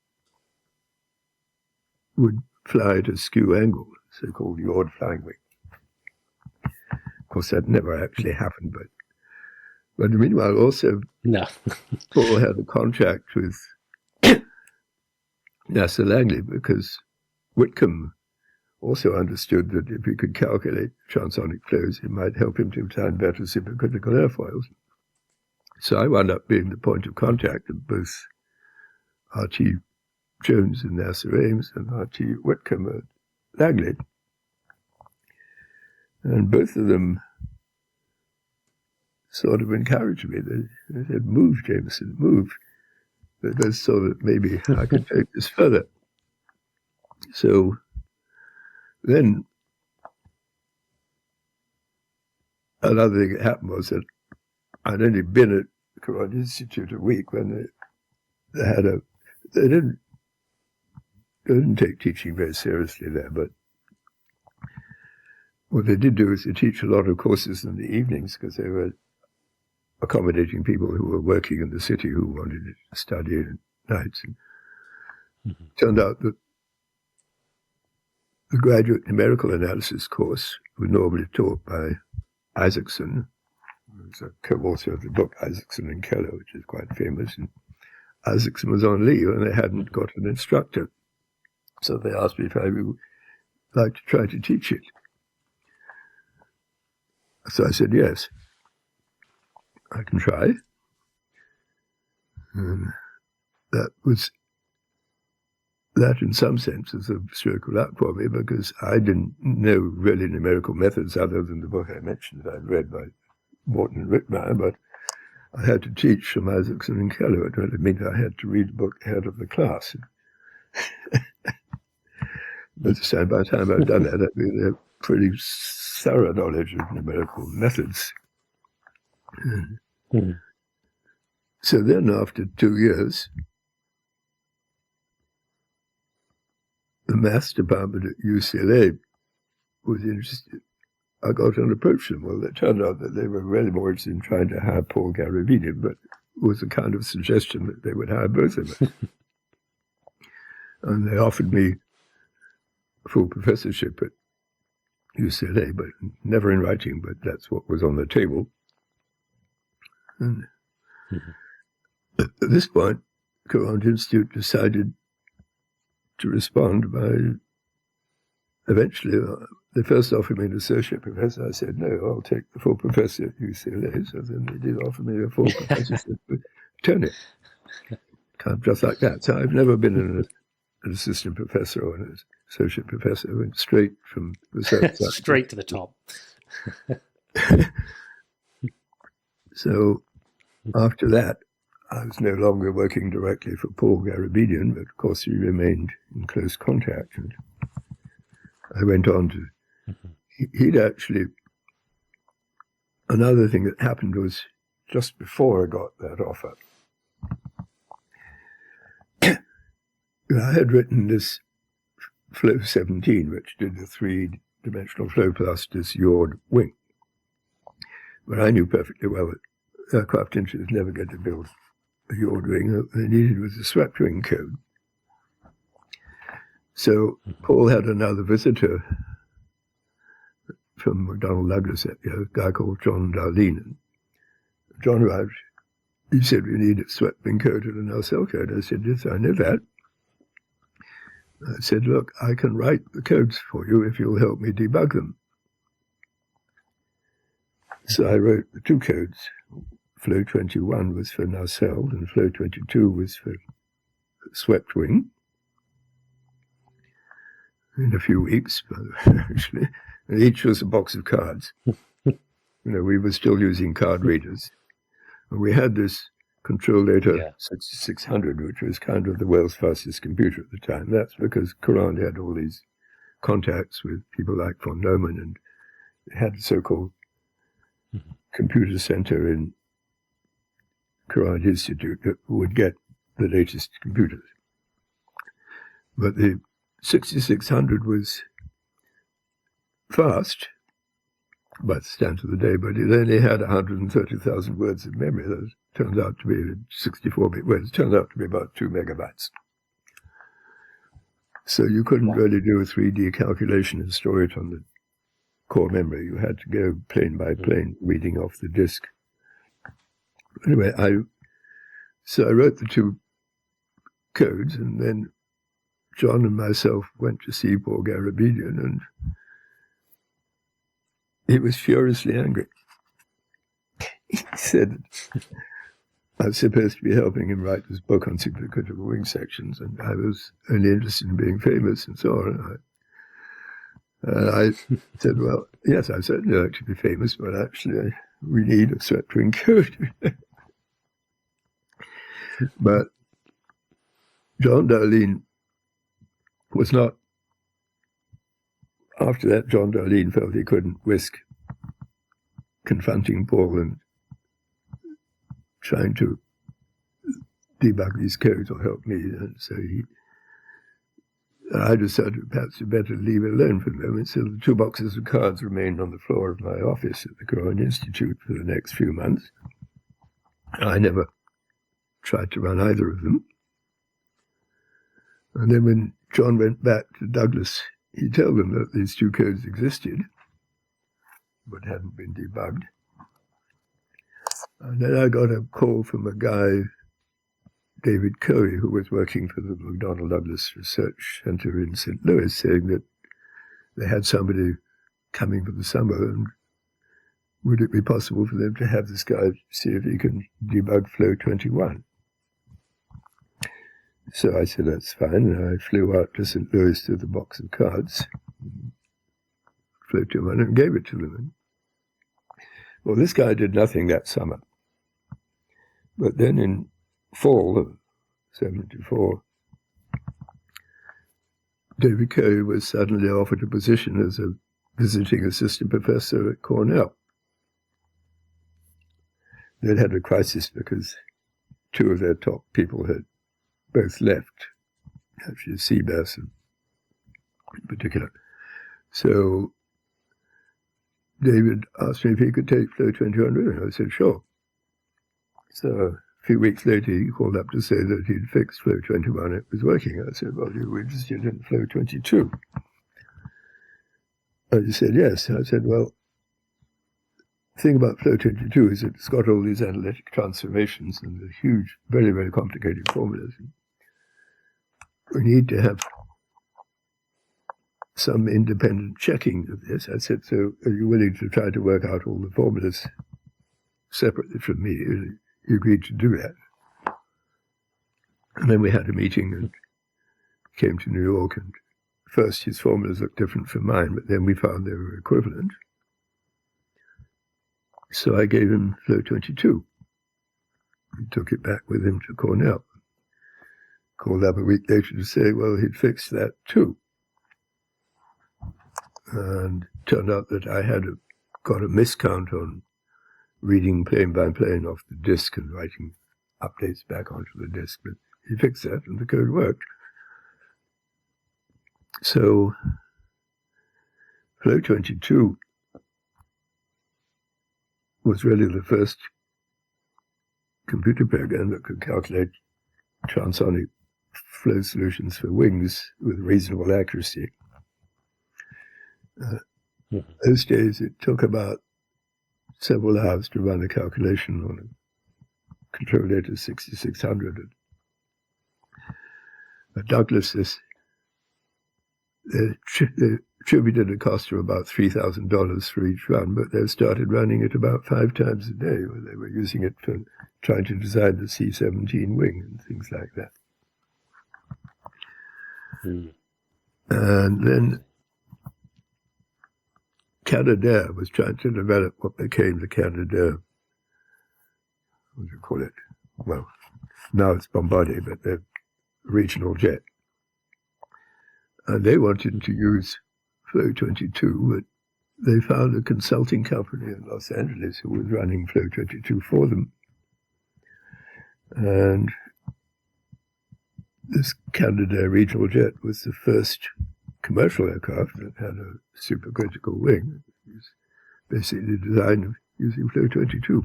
would fly at a skew angle, so-called yard flying wing. Of course, that never actually happened, but meanwhile, also, No. Paul had a contract with NASA Langley because Whitcomb also understood that if he could calculate transonic flows, it might help him to design better supercritical airfoils. So I wound up being the point of contact of both R.T. Jones and NASA Ames and R.T. Whitcomb at Langley. And both of them sort of encouraged me. They said, move, Jameson, move. They saw that maybe I could take this further. So then another thing that happened was that I'd only been at the Courant Institute a week when they didn't take teaching very seriously there, but what they did do is they teach a lot of courses in the evenings because they were accommodating people who were working in the city who wanted to study at nights. And it turned out that the graduate numerical analysis course was normally taught by Isaacson, who's a co-author of the book Isaacson and Keller, which is quite famous. And Isaacson was on leave and they hadn't got an instructor. So they asked me if I would like to try to teach it. So I said, yes, I can try. And that in some sense is a stroke of luck for me because I didn't know really numerical methods other than the book I mentioned that I'd read by Morton and Rittmeyer, but I had to teach from Isaacson and Keller. It really meant I had to read the book ahead of the class. By the time I'd done that, I'd been a pretty thorough knowledge of numerical methods. So then after 2 years, the maths department at UCLA was interested. I got and approached them. Well, it turned out that they were really more interested in trying to hire Paul Garabedian, but it was a kind of suggestion that they would hire both of us. And they offered me a full professorship at UCLA, but never in writing, but that's what was on the table. And at this point, Courant Institute decided to respond by eventually, they first offered me an associate professor. I said, no, I'll take the full professor at UCLA. So then they did offer me a full professorship with Tony. Kind of just like that. So I've never been an assistant professor or an associate professor. I went straight from research. Straight to the top. So after that, I was no longer working directly for Paul Garabedian, but of course he remained in close contact. And I went on to, he'd actually, another thing that happened was just before I got that offer, I had written this Flow 17, which did the three-dimensional flow plus this yard wing. But I knew perfectly well that aircraft engineers never going to build the ordering that they needed was a swept wing code. So Paul had another visitor from McDonnell Douglas, a guy called John Darlene. John arrived. He said, we need a swept wing code and a nacelle code. I said, yes, I know that. I said, look, I can write the codes for you if you'll help me debug them. So I wrote the two codes. Flow 21 was for nacelle and flow 22 was for swept wing. In a few weeks, actually. And each was a box of cards. We were still using card readers. And we had this control data 6600, which was kind of the world's fastest computer at the time. That's because Courant had all these contacts with people like von Neumann, and it had a so-called computer center in Courant Institute that would get the latest computers. But the 6600 was fast by the standards of the day, but it only had 130,000 words of memory. That turns out to be 64-bit words. It turns out to be about 2 megabytes. So you couldn't really do a 3D calculation and store it on the core memory. You had to go plane by plane, reading off the disk. Anyway, I wrote the two codes, and then John and myself went to see Paul Garabedian, and he was furiously angry. He said, I was supposed to be helping him write this book on supercritical wing sections, and I was only interested in being famous and so on. And I said, well, yes, I certainly like to be famous, but actually we need a swept wing code. But John Darlene was not. After that, John Darlene felt he couldn't risk confronting Paul and trying to debug these codes or help me. And so I decided perhaps you better leave it alone for the moment. So the two boxes of cards remained on the floor of my office at the Courant Institute for the next few months. I never tried to run either of them. And then when John went back to Douglas, he told them that these two codes existed, but hadn't been debugged. And then I got a call from a guy, David Coey, who was working for the McDonnell Douglas Research Center in St. Louis, saying that they had somebody coming for the summer, and would it be possible for them to have this guy see if he can debug Flow 21? So I said, that's fine, and I flew out to St. Louis with a box of cards, Flow 21, and gave it to them. Well, this guy did nothing that summer. But then in fall of 74, David Coe was suddenly offered a position as a visiting assistant professor at Cornell. They'd had a crisis because two of their top people had both left, actually Seabass in particular. So David asked me if he could take Flow 21, and I said, sure. So a few weeks later, he called up to say that he'd fixed Flow 21, it was working. I said, well, you were interested in Flow 22? And he said, yes. I said, well, the thing about Flow 22 is it's got all these analytic transformations and the huge, very, very complicated formulas. We need to have some independent checking of this. I said, so are you willing to try to work out all the formulas separately from me? He agreed to do that. And then we had a meeting and came to New York, and first his formulas looked different from mine, but then we found they were equivalent. So I gave him Flow 22. He took it back with him to Cornell. Called up a week later to say, well, he'd fixed that too. And turned out that I had got a miscount on reading plane by plane off the disk and writing updates back onto the disk. But he fixed that and the code worked. So Flow 22 was really the first computer program that could calculate transonic flow solutions for wings with reasonable accuracy. Those days, it took about several hours to run a calculation on a control data 6600. Douglas, they attributed a cost of about $3,000 for each run, but they started running it about 5 times a day, where they were using it for trying to design the C-17 wing and things like that. And then Canadair was trying to develop what became the Canadair, what do you call it? Well, now it's Bombardier, but the regional jet. And they wanted to use Flow 22, but they found a consulting company in Los Angeles who was running Flow 22 for them. And this Canadair regional jet was the first commercial aircraft that had a supercritical wing. It was basically designed using Flow 22.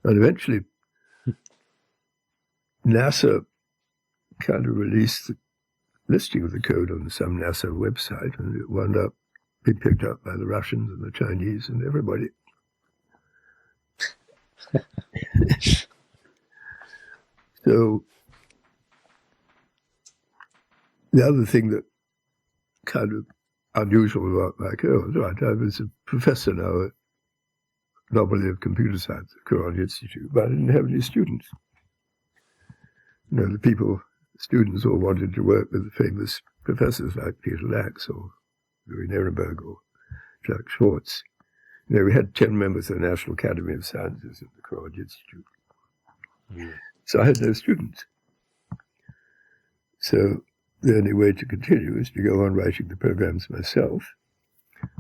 And eventually, NASA kind of released the listing of the code on some NASA website, and it wound up being picked up by the Russians and the Chinese and everybody. So the other thing that kind of unusual about my career was, right, I was a professor now at Novelty of Computer Science at Quran Institute, but I didn't have any students. You know, the students all wanted to work with the famous professors like Peter Lax or Louis Nierenberg or Jacques Schwartz. You know, we had 10 members of the National Academy of Sciences at the Quran Institute. So I had no students. So the only way to continue is to go on writing the programs myself.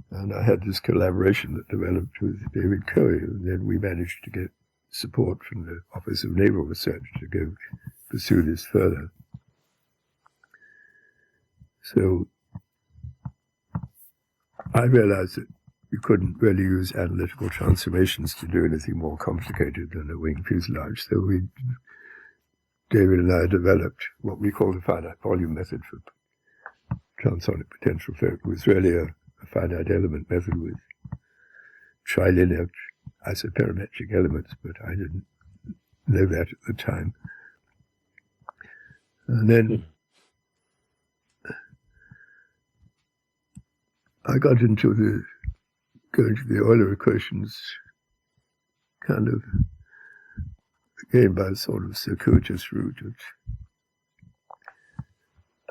And I had this collaboration that developed with David Coe, and then we managed to get support from the Office of Naval Research to go pursue this further. So I realized that you couldn't really use analytical transformations to do anything more complicated than a wing fuselage. So David and I developed what we call the finite volume method for transonic potential flow. It was really a finite element method with trilinear isoperimetric elements, but I didn't know that at the time. And then I got into going to the Euler equations kind of again by a sort of circuitous route.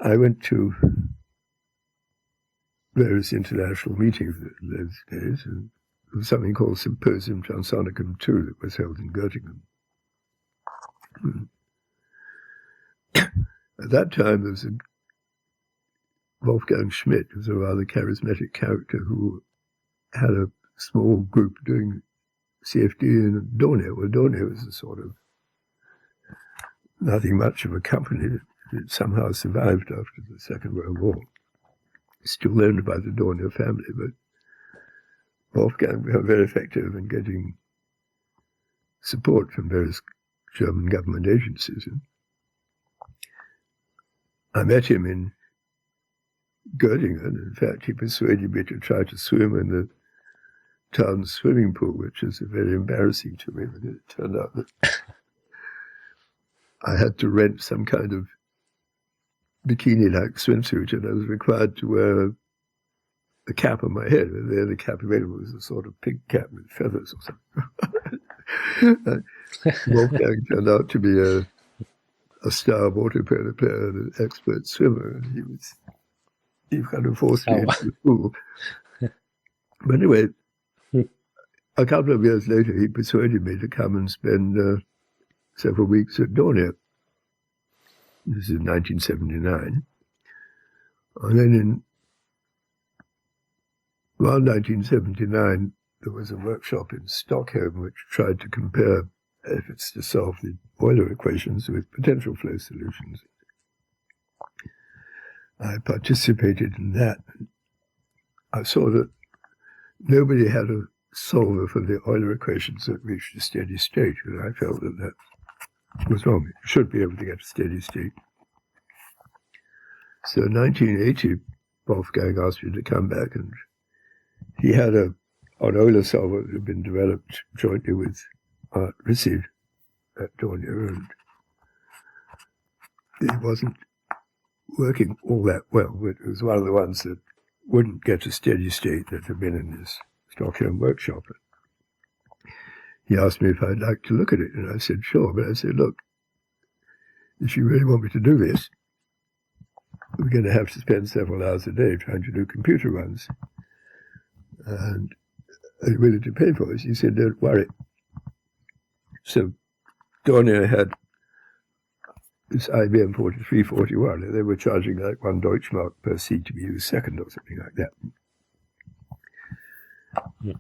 I went to various international meetings in those days, and there was something called Symposium Transonicum II that was held in Göttingen. At that time, there was a Wolfgang Schmidt, who was a rather charismatic character who had a small group doing CFD in Dornier. Well, Dornier was a sort of nothing much of a company. It somehow survived after the Second World War. Still owned by the Dornier family, but Wolfgang became very effective in getting support from various German government agencies. And I met him in Göttingen. In fact, he persuaded me to try to swim in the town swimming pool, which is very embarrassing to me. But it turned out that I had to rent some kind of bikini-like swimsuit, and I was required to wear a cap on my head. And the cap available was a sort of pink cap with feathers or something. Wolfgang turned out to be a star water polo player and an expert swimmer, and he kind of forced me into the pool. But anyway, a couple of years later, he persuaded me to come and spend several weeks at Dornier. This is 1979. And then around 1979, there was a workshop in Stockholm which tried to compare efforts to solve the Euler equations with potential flow solutions. I participated in that. I saw that nobody had a solver for the Euler equations that reached a steady state, and I felt that that was wrong. You should be able to get a steady state. So in 1980, Wolfgang asked me to come back, and he had an Euler solver that had been developed jointly with Art Ricci at Dornier, and it wasn't working all that well, but it was one of the ones that wouldn't get a steady state that had been in his Stockholm workshop. He asked me if I'd like to look at it, and I said, sure. But I said, look, if you really want me to do this, we're going to have to spend several hours a day trying to do computer runs. And are you willing to pay for it? He said, don't worry. So Dornier had this IBM 4341, and they were charging like 1 Deutschmark per CPU second or something like that. Yeah.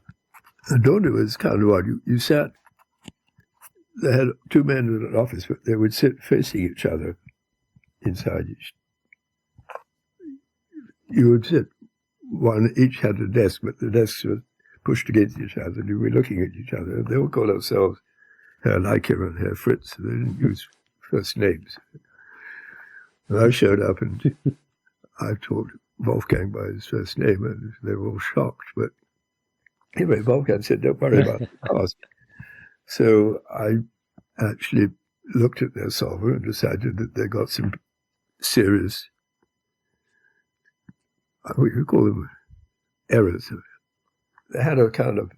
And Dornier was kind of odd. You sat, they had 2 men in an office, but they would sit facing each other inside each. You would sit, one each had a desk, but the desks were pushed against each other, and you were looking at each other. They all called themselves Herr Leiker and Herr Fritz. So they didn't use first names. And I showed up, and I told Wolfgang by his first name, and they were all shocked. But anyway, Wolfgang said, don't worry about the cost. So I actually looked at their solver and decided that they got some serious, we could call them errors. They had a kind of,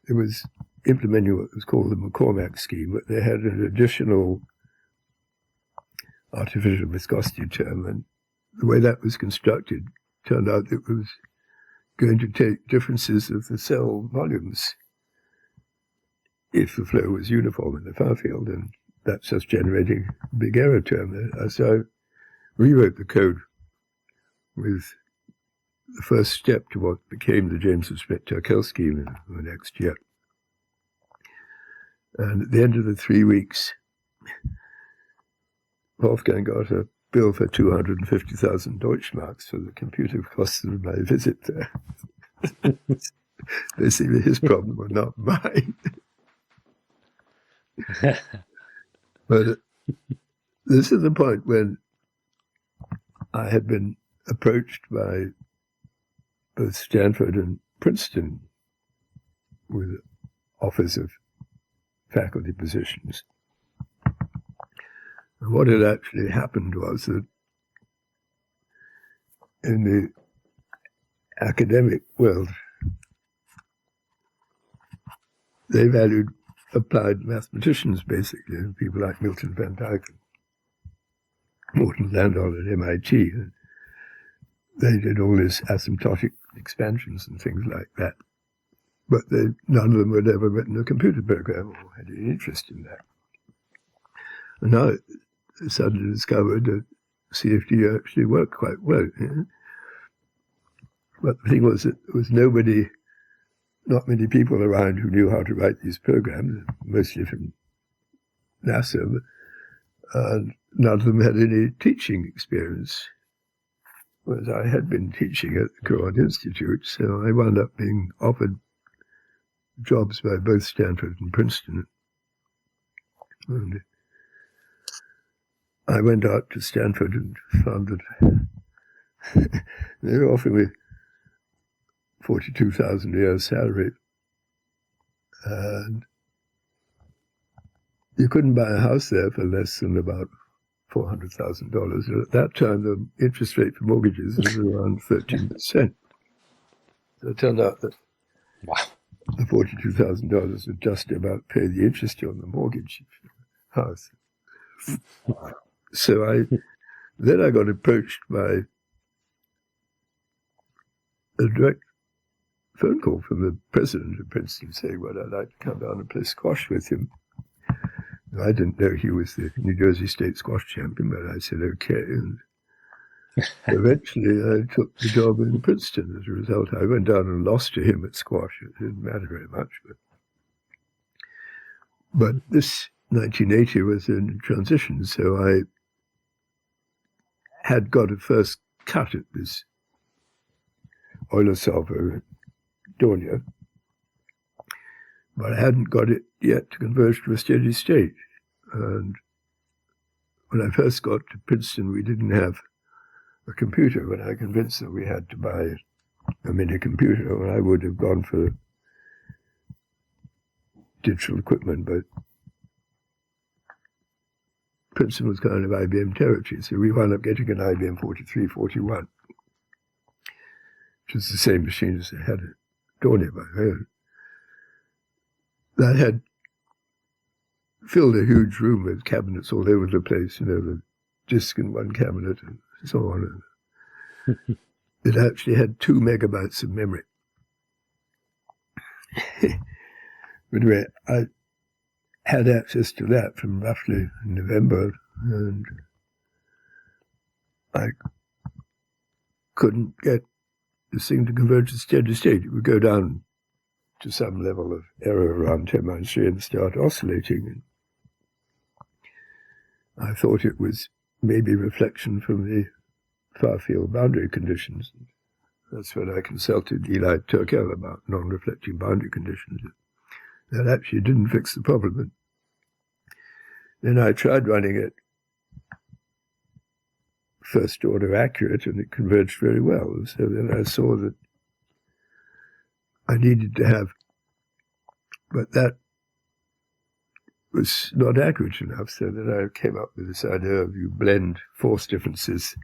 it was implementing what was called the McCormack scheme, but they had an additional artificial viscosity term, and the way that was constructed turned out it was going to take differences of the cell volumes if the flow was uniform in the far field, and that's just generating a big error term. So I rewrote the code with the first step to what became the Jameson-Schmidt-Turkel scheme in the next year. And at the end of the 3 weeks, Wolfgang got a bill for 250,000 Deutschmarks for the computer costs of my visit there. Basically his problem was not mine. But this is the point when I had been approached by both Stanford and Princeton with offers of faculty positions. And what had actually happened was that in the academic world, they valued applied mathematicians, basically, and people like Milton Van Dyke and Morton Landau at MIT. And they did all these asymptotic expansions and things like that. But none of them had ever written a computer program or had any interest in that. And now I suddenly discovered that CFD actually worked quite well. Yeah? But the thing was that there was not many people around who knew how to write these programs, mostly from NASA, and none of them had any teaching experience. Whereas I had been teaching at the Courant Institute, so I wound up being offered jobs by both Stanford and Princeton. And I went out to Stanford and found that they were offering me $42,000 a year salary, and you couldn't buy a house there for less than about $400,000. And at that time, the interest rate for mortgages was around 13%. So it turned out that the $42,000 would just about pay the interest on the mortgage house. So then I got approached by a direct phone call from the president of Princeton saying, well, I'd like to come down and play squash with him. I didn't know he was the New Jersey State squash champion, but I said, okay. And eventually I took the job in Princeton. As a result, I went down and lost to him at squash. It didn't matter very much. But this 1980 was in transition, so I had got a first cut at this Euler solver at Dornier. but I hadn't got it yet to converge to a steady state. And when I first got to Princeton, we didn't have a computer. When I convinced them we had to buy a mini computer, and I would have gone for digital equipment, but Princeton was kind of IBM territory, so we wound up getting an IBM 4341, which is the same machine as I had at Dornier by then. That had filled a huge room with cabinets all over the place, the disk in one cabinet and so on. It actually had 2 megabytes of memory. Anyway, I had access to that from roughly November, and I couldn't get this thing to converge to steady state. It would go down to some level of error around 10^3 and start oscillating. And I thought it was maybe reflection from the far-field boundary conditions. That's when I consulted Eli Turkel about non-reflecting boundary conditions. That actually didn't fix the problem. And then I tried running it first order accurate, and it converged very well. So then I saw that I needed to have, but that was not accurate enough. So then I came up with this idea of you blend force differences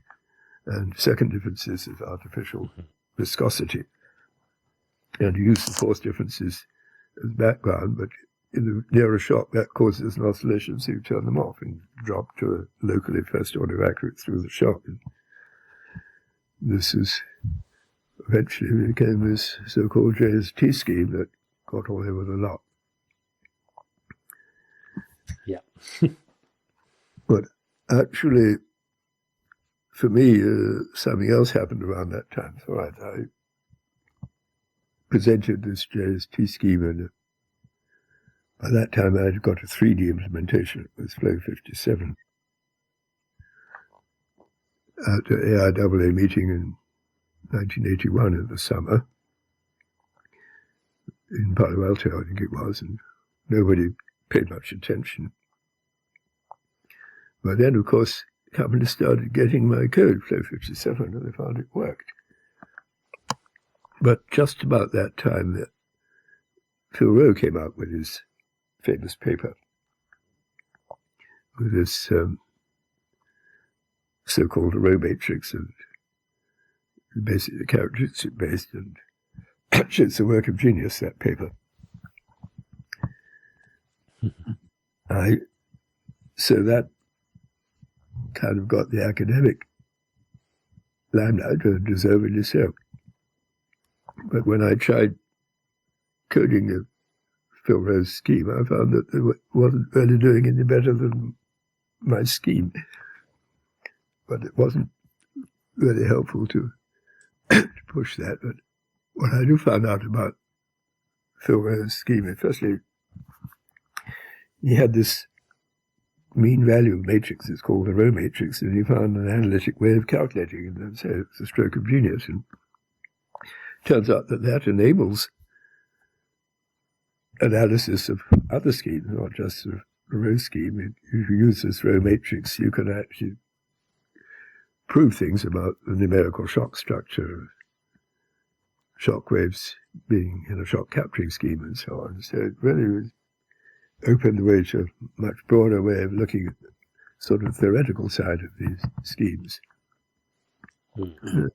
and second differences of artificial viscosity, and use the force differences as background, but near a shock that causes an oscillation, so you turn them off and drop to a locally first order accurate through the shock. And this is eventually became this so-called JST scheme that got all over the lot. Yeah. But actually, for me, something else happened around that time. So I presented this JST scheme, and by that time I had got a 3D implementation. It was Flow 57 at the AIAA meeting in 1981 in the summer in Palo Alto, I think it was, and nobody paid much attention. But then, of course, companies started getting my code, Flow 57, and they found it worked. But just about that time, Phil Rowe came out with his famous paper, with this so-called Rowe matrix, and basically characteristic-based, and actually it's a work of genius, that paper. So that kind of got the academic limelight, and deservedly so. But when I tried coding a Phil Rowe's scheme, I found that it wasn't really doing any better than my scheme. But it wasn't really helpful to push that. But what I do find out about Phil Rowe's scheme, firstly, he had this mean value matrix, it's called the Rowe matrix, and he found an analytic way of calculating it, and so it's a stroke of genius. And it turns out that enables analysis of other schemes, not just the Rowe scheme. If you use this Rowe matrix, you can actually prove things about the numerical shock structure of shock waves being in a shock capturing scheme and so on. So it really opened the way to a much broader way of looking at the sort of theoretical side of these schemes. Mm-hmm.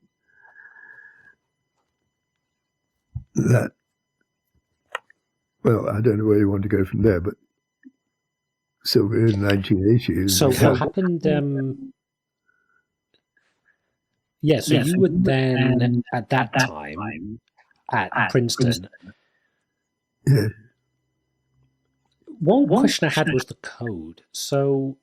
Well, I don't know where you want to go from there, but so we're in 1980. So what happened? So you were then, at that time, at Princeton. Yeah. One question I had was the code. So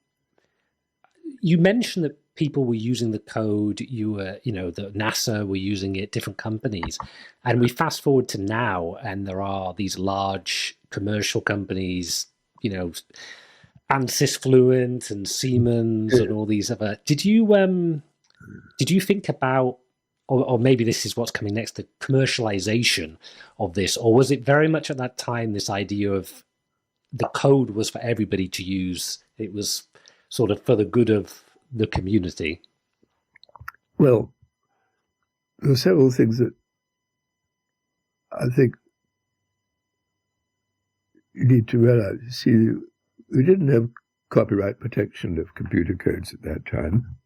you mentioned that people were using the code, you were, the NASA were using it, different companies. And we fast forward to now, and there are these large commercial companies, ANSYS Fluent and Siemens and all these other. Did you think about or maybe this is what's coming next, the commercialization of this? Or was it very much at that time this idea of the code was for everybody to use? It was sort of for the good of the community? Well, there are several things that I think you need to realize. See, we didn't have copyright protection of computer codes at that time.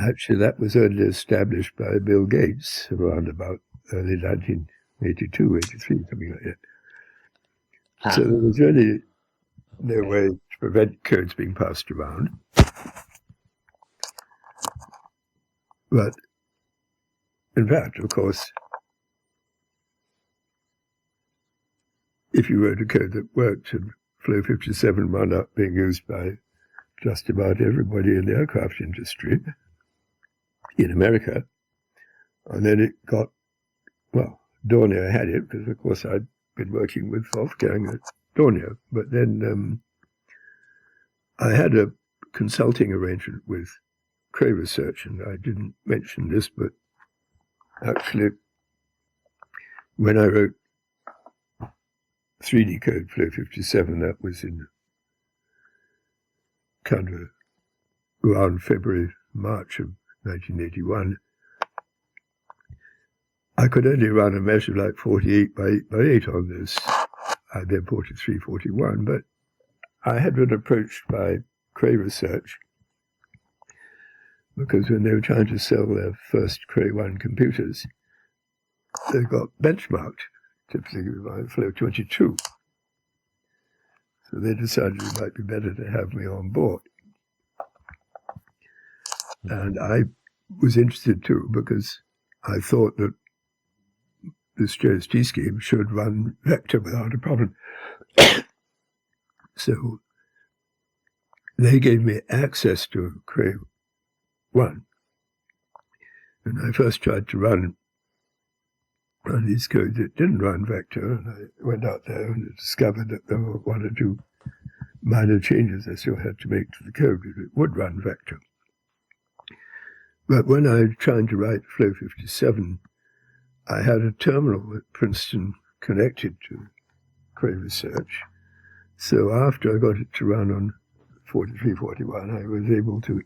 Actually, that was only established by Bill Gates around about early 1982, 83, something like that. So there was really no way to prevent codes being passed around. But, in fact, of course, if you wrote a code that worked, and Flow 57 wound up being used by just about everybody in the aircraft industry in America. And then it got, well, Dornier had it, because, of course, I'd been working with Wolfgang at Dornier. But then I had a consulting arrangement with Cray Research, and I didn't mention this, but actually, when I wrote 3D code Flow 57, that was in kind of around February, March of 1981, I could only run a measure like 48 by 8 by 8 on this. I then 43, 41, but I had been approached by Cray Research because when they were trying to sell their first Cray 1 computers, they got benchmarked, typically by Flow 22. So they decided it might be better to have me on board. And I was interested too, because I thought that this JST scheme should run vector without a problem. So they gave me access to Cray 1. And I first tried to run these codes that didn't run vector, and I went out there and discovered that there were one or two minor changes I still had to make to the code that it would run vector. But when I was trying to write Flow 57, I had a terminal at Princeton connected to Cray Research. So after I got it to run on 4341, I was able to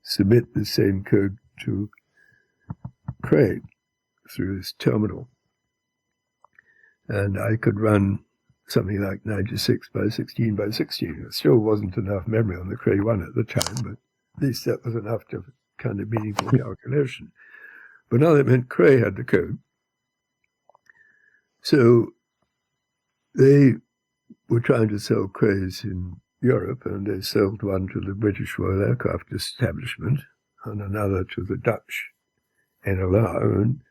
submit the same code to Cray through this terminal. And I could run something like 96 by 16 by 16. It still wasn't enough memory on the Cray 1 at the time, but at least that was enough to kind of meaningful calculation. But now that meant Cray had the code. So they were trying to sell Crays in Europe, and they sold one to the British Royal Aircraft Establishment and another to the Dutch NLR, and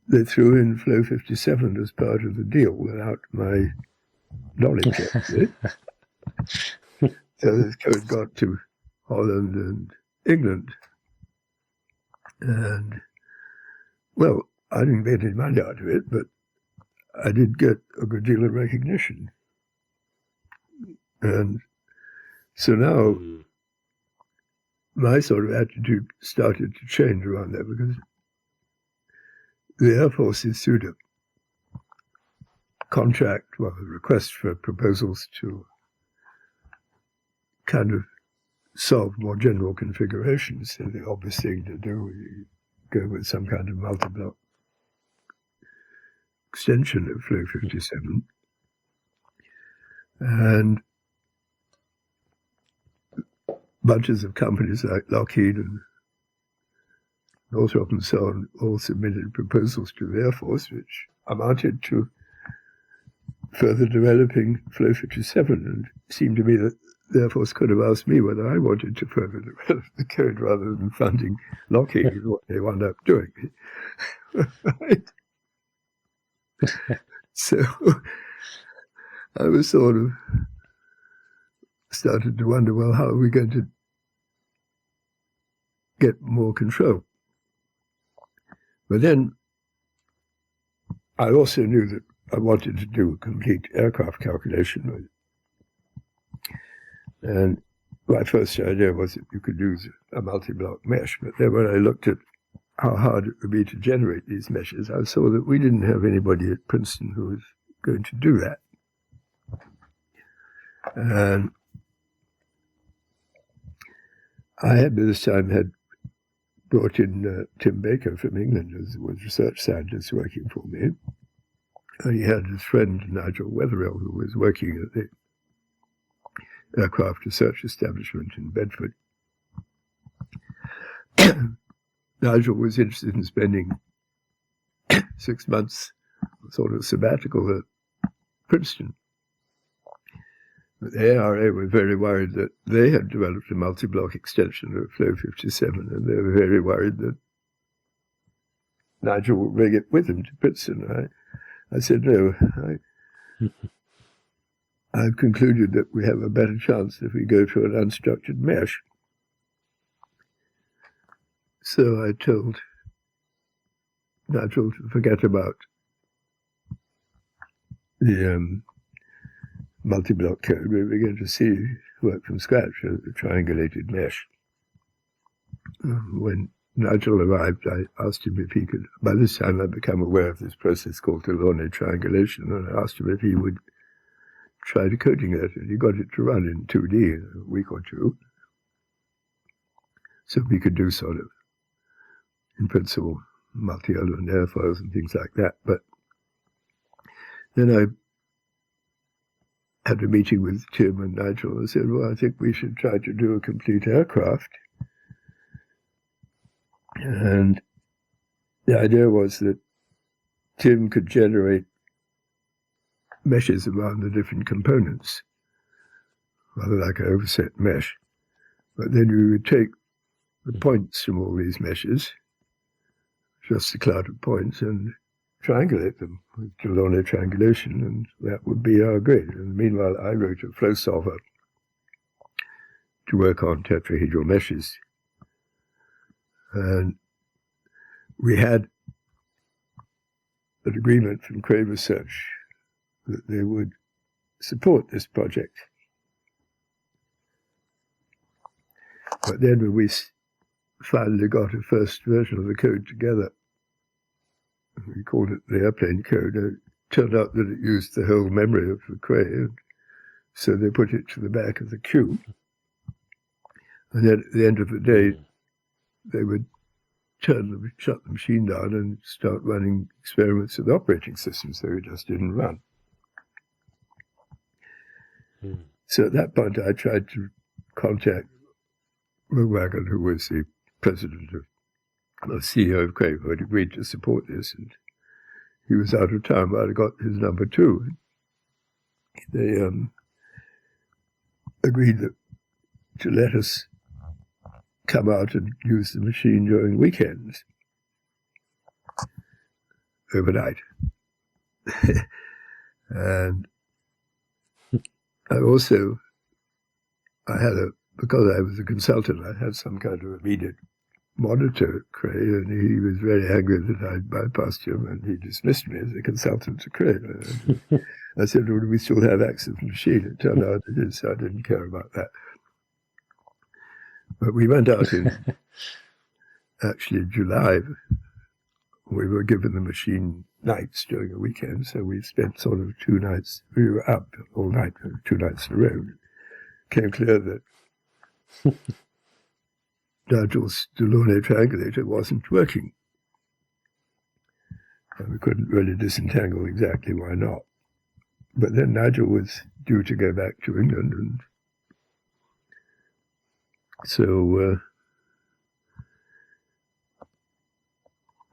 they threw in Flow 57 as part of the deal without my knowledge of it. So this code got to Holland and England. And, well, I didn't get any money out of it, but I did get a good deal of recognition. And so now my sort of attitude started to change around that, because the Air Force issued a contract, well, a request for proposals to kind of solve more general configurations. So the obvious thing to do is go with some kind of multi-block extension of Flow 57. And bunches of companies like Lockheed and Northrop and so on all submitted proposals to the Air Force, which amounted to further developing Flow 57. And it seemed to me that the Air Force could have asked me whether I wanted to further develop the code rather than funding Lockheed, is what they wound up doing. Right? So I was sort of started to wonder, well, how are we going to get more control? But then I also knew that I wanted to do a complete aircraft calculation. And my first idea was that you could use a multi-block mesh, but then when I looked at how hard it would be to generate these meshes, I saw that we didn't have anybody at Princeton who was going to do that. And I had by this time brought in Tim Baker from England as was research scientist working for me. And he had his friend Nigel Wetherill, who was working at the Aircraft Research Establishment in Bedford. Nigel was interested in spending 6 months sort of sabbatical at Princeton. But the ARA were very worried that they had developed a multi-block extension of Flow 57, and they were very worried that Nigel would bring it with him to Princeton. I said, no, I've concluded that we have a better chance if we go to an unstructured mesh. So I told Nigel to forget about the multi-block code. We began to see work from scratch, a triangulated mesh. When Nigel arrived, I asked him if he could, by this time I'd become aware of this process called Delaunay triangulation, and I asked him if he would try decoding it, and he got it to run in 2D in a week or two. So we could do sort of, in principle, multi-element airfoils and things like that. But then I had a meeting with Tim and Nigel and said, well, I think we should try to do a complete aircraft. And the idea was that Tim could generate meshes around the different components, rather like an overset mesh. But then we would take the points from all these meshes, just a cloud of points, and triangulate them with Delaunay triangulation, and that would be our grid. And meanwhile, I wrote a flow solver to work on tetrahedral meshes. And we had an agreement from Cray Research that they would support this project. But then when we finally got a first version of the code together, we called it the airplane code, it turned out that it used the whole memory of the Cray, and so they put it to the back of the queue. And then at the end of the day, they would shut the machine down and start running experiments with operating systems, so it just didn't run. So at that point, I tried to contact Rowagan, who was the president or CEO of Cray, who had agreed to support this, and he was out of town, but I got his number too. They agreed to let us come out and use the machine during weekends, overnight. And because I was a consultant, I had some kind of immediate monitor at Cray, and he was very angry that I bypassed him, and he dismissed me as a consultant to Cray. I said, well, do we still have access to the machine? It turned out it is, so I didn't care about that. But we went out in actually July. We were given the machine nights during a weekend, so we spent sort of 2 nights. We were up all night, 2 nights in a row. It became clear that Nigel's Delaunay triangulator wasn't working. And we couldn't really disentangle exactly why not. But then Nigel was due to go back to England, and so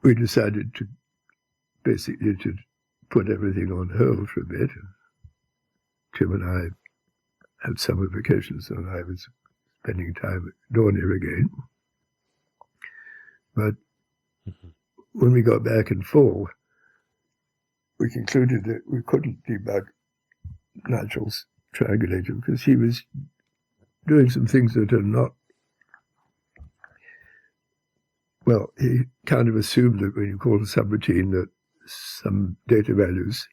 we decided to basically to put everything on hold for a bit. Tim and I had summer vacations, and I was spending time at Dornier again. But when we got back in fall, we concluded that we couldn't debug Nigel's triangulator because he was doing some things that are not. Well, he kind of assumed that when you call a subroutine that some data values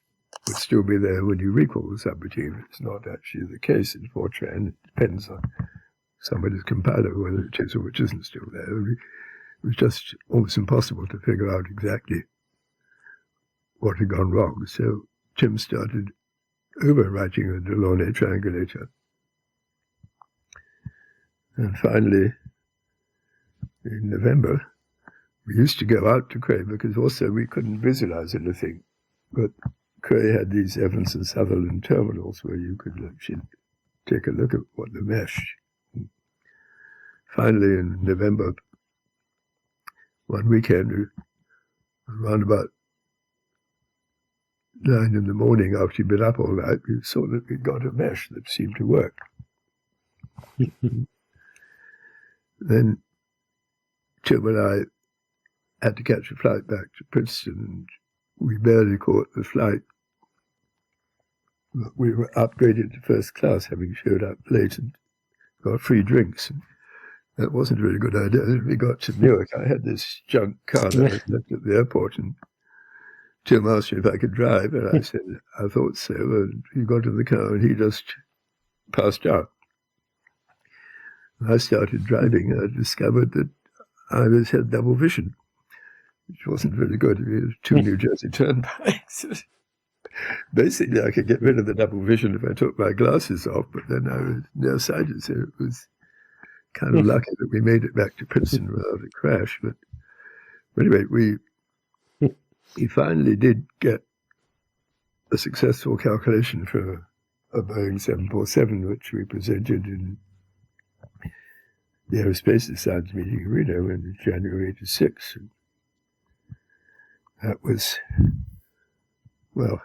would still be there when you recall the subroutine. It's not actually the case in Fortran. It depends on somebody's compiler, whether it is or which isn't still there. It was just almost impossible to figure out exactly what had gone wrong. So Tim started overwriting the Delaunay triangulator. And finally, in November, we used to go out to Cray because also we couldn't visualize anything. But Cray had these Evans and Sutherland terminals where you could actually take a look at what the mesh. Finally, in November, one weekend, around about 9 in the morning, after you'd been up all night, we saw that we'd got a mesh that seemed to work. Then Tim and I had to catch a flight back to Princeton, and we barely caught the flight. But we were upgraded to first class, having showed up late and got free drinks. That wasn't a really good idea. When we got to Newark, I had this junk car that I left at the airport, and Tim asked me if I could drive, and I said, I thought so. And he got in the car, and he just passed out. When I started driving, I discovered that I had double vision, which wasn't really good. We had 2 New Jersey turnpikes. Basically, I could get rid of the double vision if I took my glasses off, but then I was nearsighted, so it was kind of lucky that we made it back to Princeton without a crash. But anyway, he finally did get a successful calculation for a Boeing 747, which we presented in the Aerospace Science meeting in Reno in January '86. That was, well,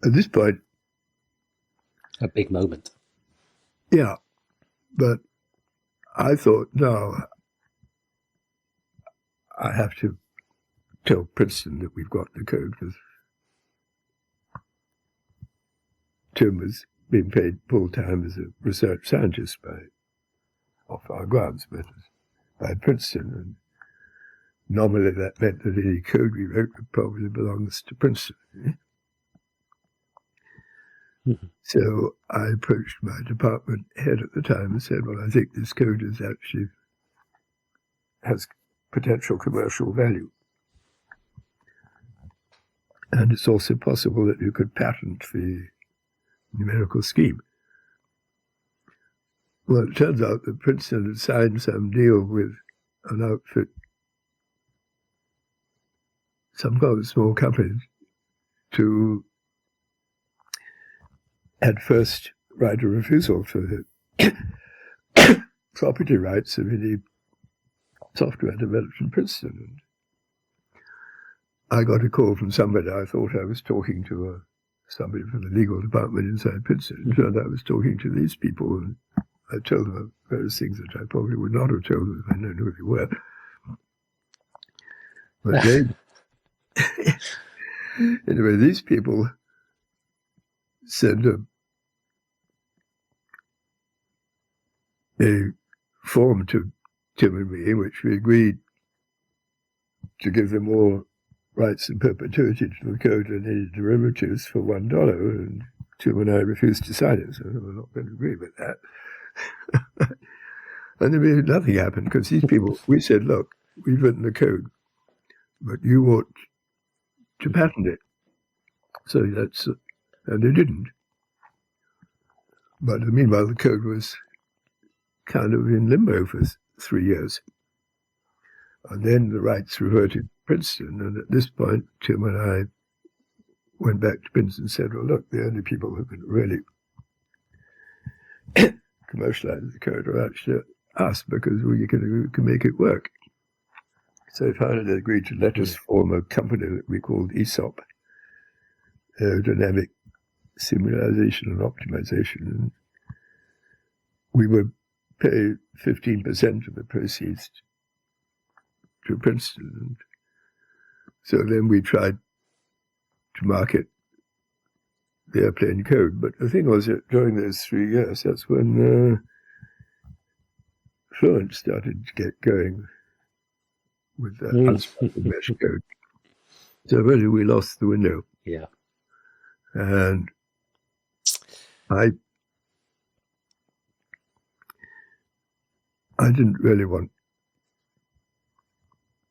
at this point, a big moment. Yeah, but I thought, no, I have to tell Princeton that we've got the code, because Tim was being paid full-time as a research scientist off our grants, but by Princeton. And normally that meant that any code we wrote probably belongs to Princeton. Mm-hmm. So I approached my department head at the time and said, well, I think this code has potential commercial value. And it's also possible that you could patent the numerical scheme. Well, it turns out that Princeton had signed some deal with an outfit, some kind of small company, to at first write a refusal for the property rights of any software developed in Princeton. And I got a call from somebody. I thought I was talking to somebody from the legal department inside Princeton. It turned out I was talking to these people, and I told them various things that I probably would not have told them if I known who they were. But anyway, these people sent a form to Tim and me in which we agreed to give them all rights in perpetuity to the code and any derivatives for $1, and Tim and I refused to sign it, so we're not going to agree with that. And then nothing happened, because these people, we said, look, we've written the code, but you ought to patent it. So and they didn't. But meanwhile, the code was kind of in limbo for 3 years. And then the rights reverted to Princeton, and at this point, Tim and I went back to Princeton and said, well, look, the only people who can really commercialize the code are actually us, because we can make it work. So finally they agreed to let us form a company that we called ESOP, Aerodynamic Simulation and Optimization. And we would pay 15% of the proceeds to Princeton. And so then we tried to market the airplane code. But the thing was that during those 3 years, that's when Fluent started to get going with the unstructured mesh code. So really we lost the window. Yeah. And I I didn't really want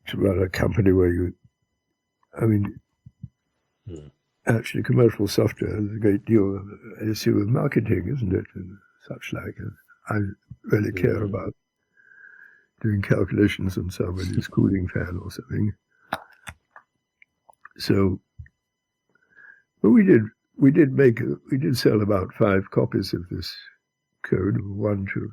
to run a company where actually commercial software has a great deal of issue with marketing, isn't it, and such like. I really care about doing calculations on somebody's cooling fan or something. So, but we did sell about 5 copies of this code, one to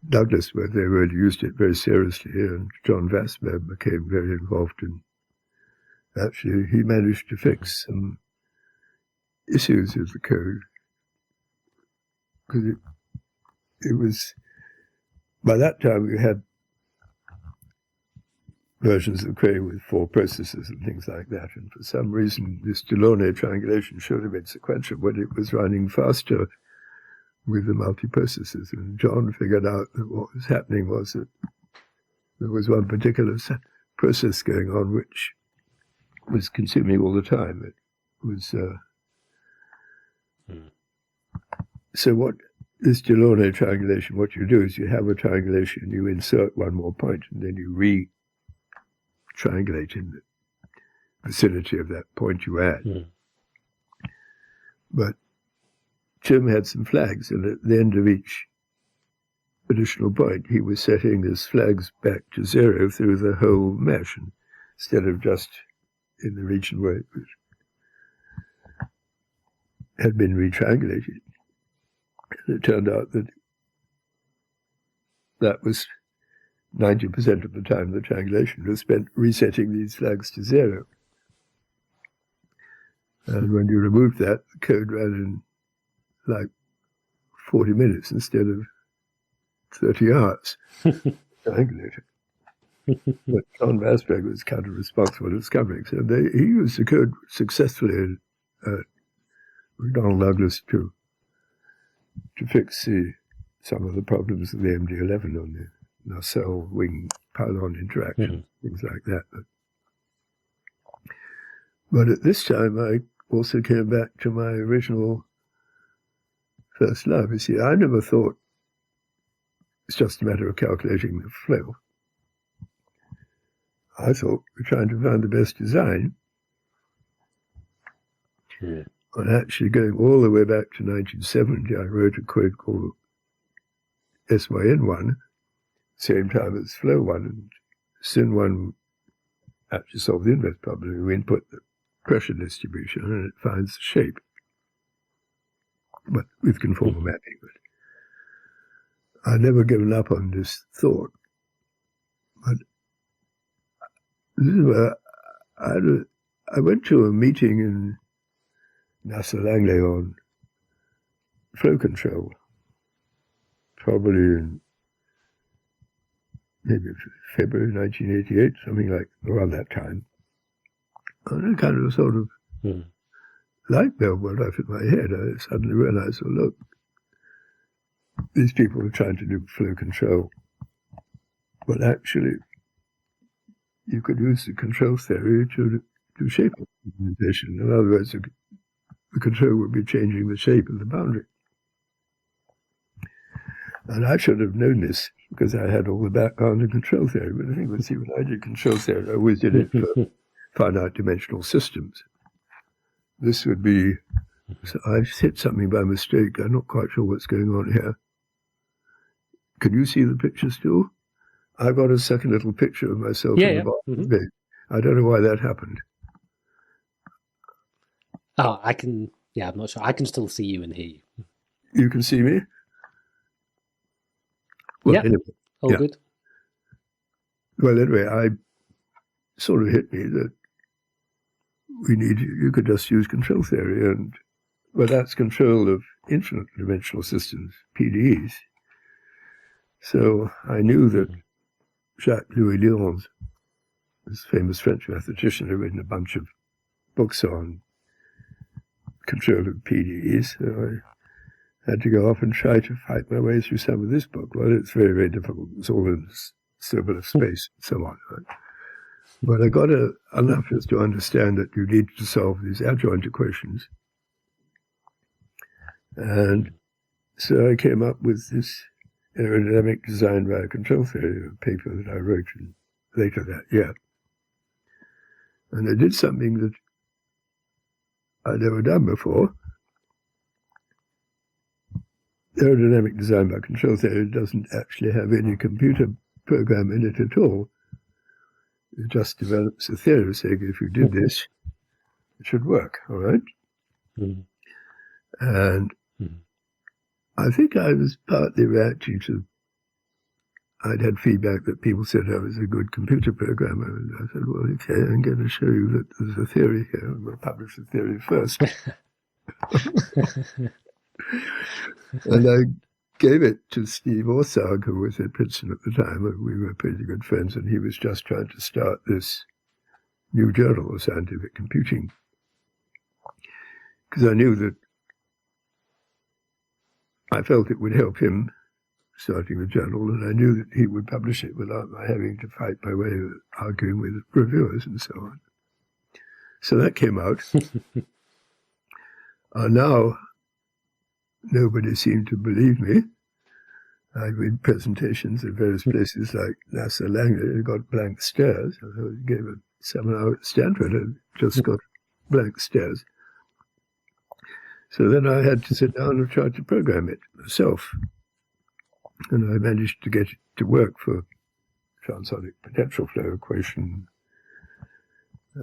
Douglas, where they really used it very seriously, and John Vasberg became very involved in. Actually, he managed to fix some issues with the code, because it was, by that time we had versions of Cray with 4 processes and things like that, and for some reason this Delaunay triangulation should have been sequential, but it was running faster with the multi-processes, and John figured out that what was happening was that there was one particular process going on which was consuming all the time. It was so what this Delaunay triangulation, what you do is you have a triangulation, you insert one more point, and then you re-triangulate in the vicinity of that point you add. But Jim had some flags, and at the end of each additional point, he was setting his flags back to 0 through the whole mesh, instead of just in the region where it had been retriangulated. And it turned out that that was 90% of the time the triangulation was spent resetting these flags to 0. And when you removed that, the code ran in like 40 minutes instead of 30 hours. Triangulated. But John Vasberg was kind of responsible for discovering. So he used the code successfully at McDonnell Douglas to fix some of the problems of the MD-11 on the nacelle wing pylon interaction, things like that. But at this time, I also came back to my original first love. You see, I never thought it's just a matter of calculating the flow. I thought we're trying to find the best design. And actually going all the way back to 1970, I wrote a code called SYN1, same time as Flow1, and SYN1 actually solved the inverse problem. We input the pressure distribution and it finds the shape, but with conformal mapping. But I'd never given up on this thought. But this is where I went to a meeting in NASA Langley on flow control, probably in maybe February 1988, something like around that time. And a kind of sort of light bulb went off in my head. I suddenly realized, well, look, these people are trying to do flow control, but actually you could use the control theory to do shape optimization. In other words, the control would be changing the shape of the boundary. And I should have known this because I had all the background in control theory. But I think, when I did control theory, I always did it for finite dimensional systems. This would be, so I hit something by mistake. I'm not quite sure what's going on here. Can you see the picture still? I got a second little picture of myself in the bottom of the page. I don't know why that happened. Oh, I can, I'm not sure. I can still see you and hear you. You can see me? Well, anyway. All good. Well, anyway, I sort of hit me that you could just use control theory, but that's control of infinite dimensional systems, PDEs. So I knew that Jacques-Louis Lyons, this famous French mathematician, had written a bunch of books on control of PDEs. So I had to go off and try to fight my way through some of this book. Well, it's very, very difficult. It's all in symbol of space and so on. Right? But I got enough just to understand that you need to solve these adjoint equations. And so I came up with this Aerodynamic Design by Control Theory, a paper that I wrote later that year. And I did something that I'd never done before. Aerodynamic Design by Control Theory doesn't actually have any computer program in it at all. It just develops a theory saying if you did this, it should work, all right? Mm-hmm. And I think I was partly reacting to, I'd had feedback that people said I was a good computer programmer, and I said, well, okay, I'm going to show you that there's a theory here. I'm going to publish the theory first. And I gave it to Steve Orsag, who was at Princeton at the time, and we were pretty good friends, and he was just trying to start this new journal of scientific computing. Because I knew that I felt it would help him starting the journal, and I knew that he would publish it without my having to fight my way of arguing with reviewers and so on. So that came out. Now, nobody seemed to believe me. I did presentations at various places like NASA Langley. I got blank stares. I gave a seminar at Stanford and just got blank stares. So then I had to sit down and try to program it myself. And I managed to get it to work for transonic potential flow equation.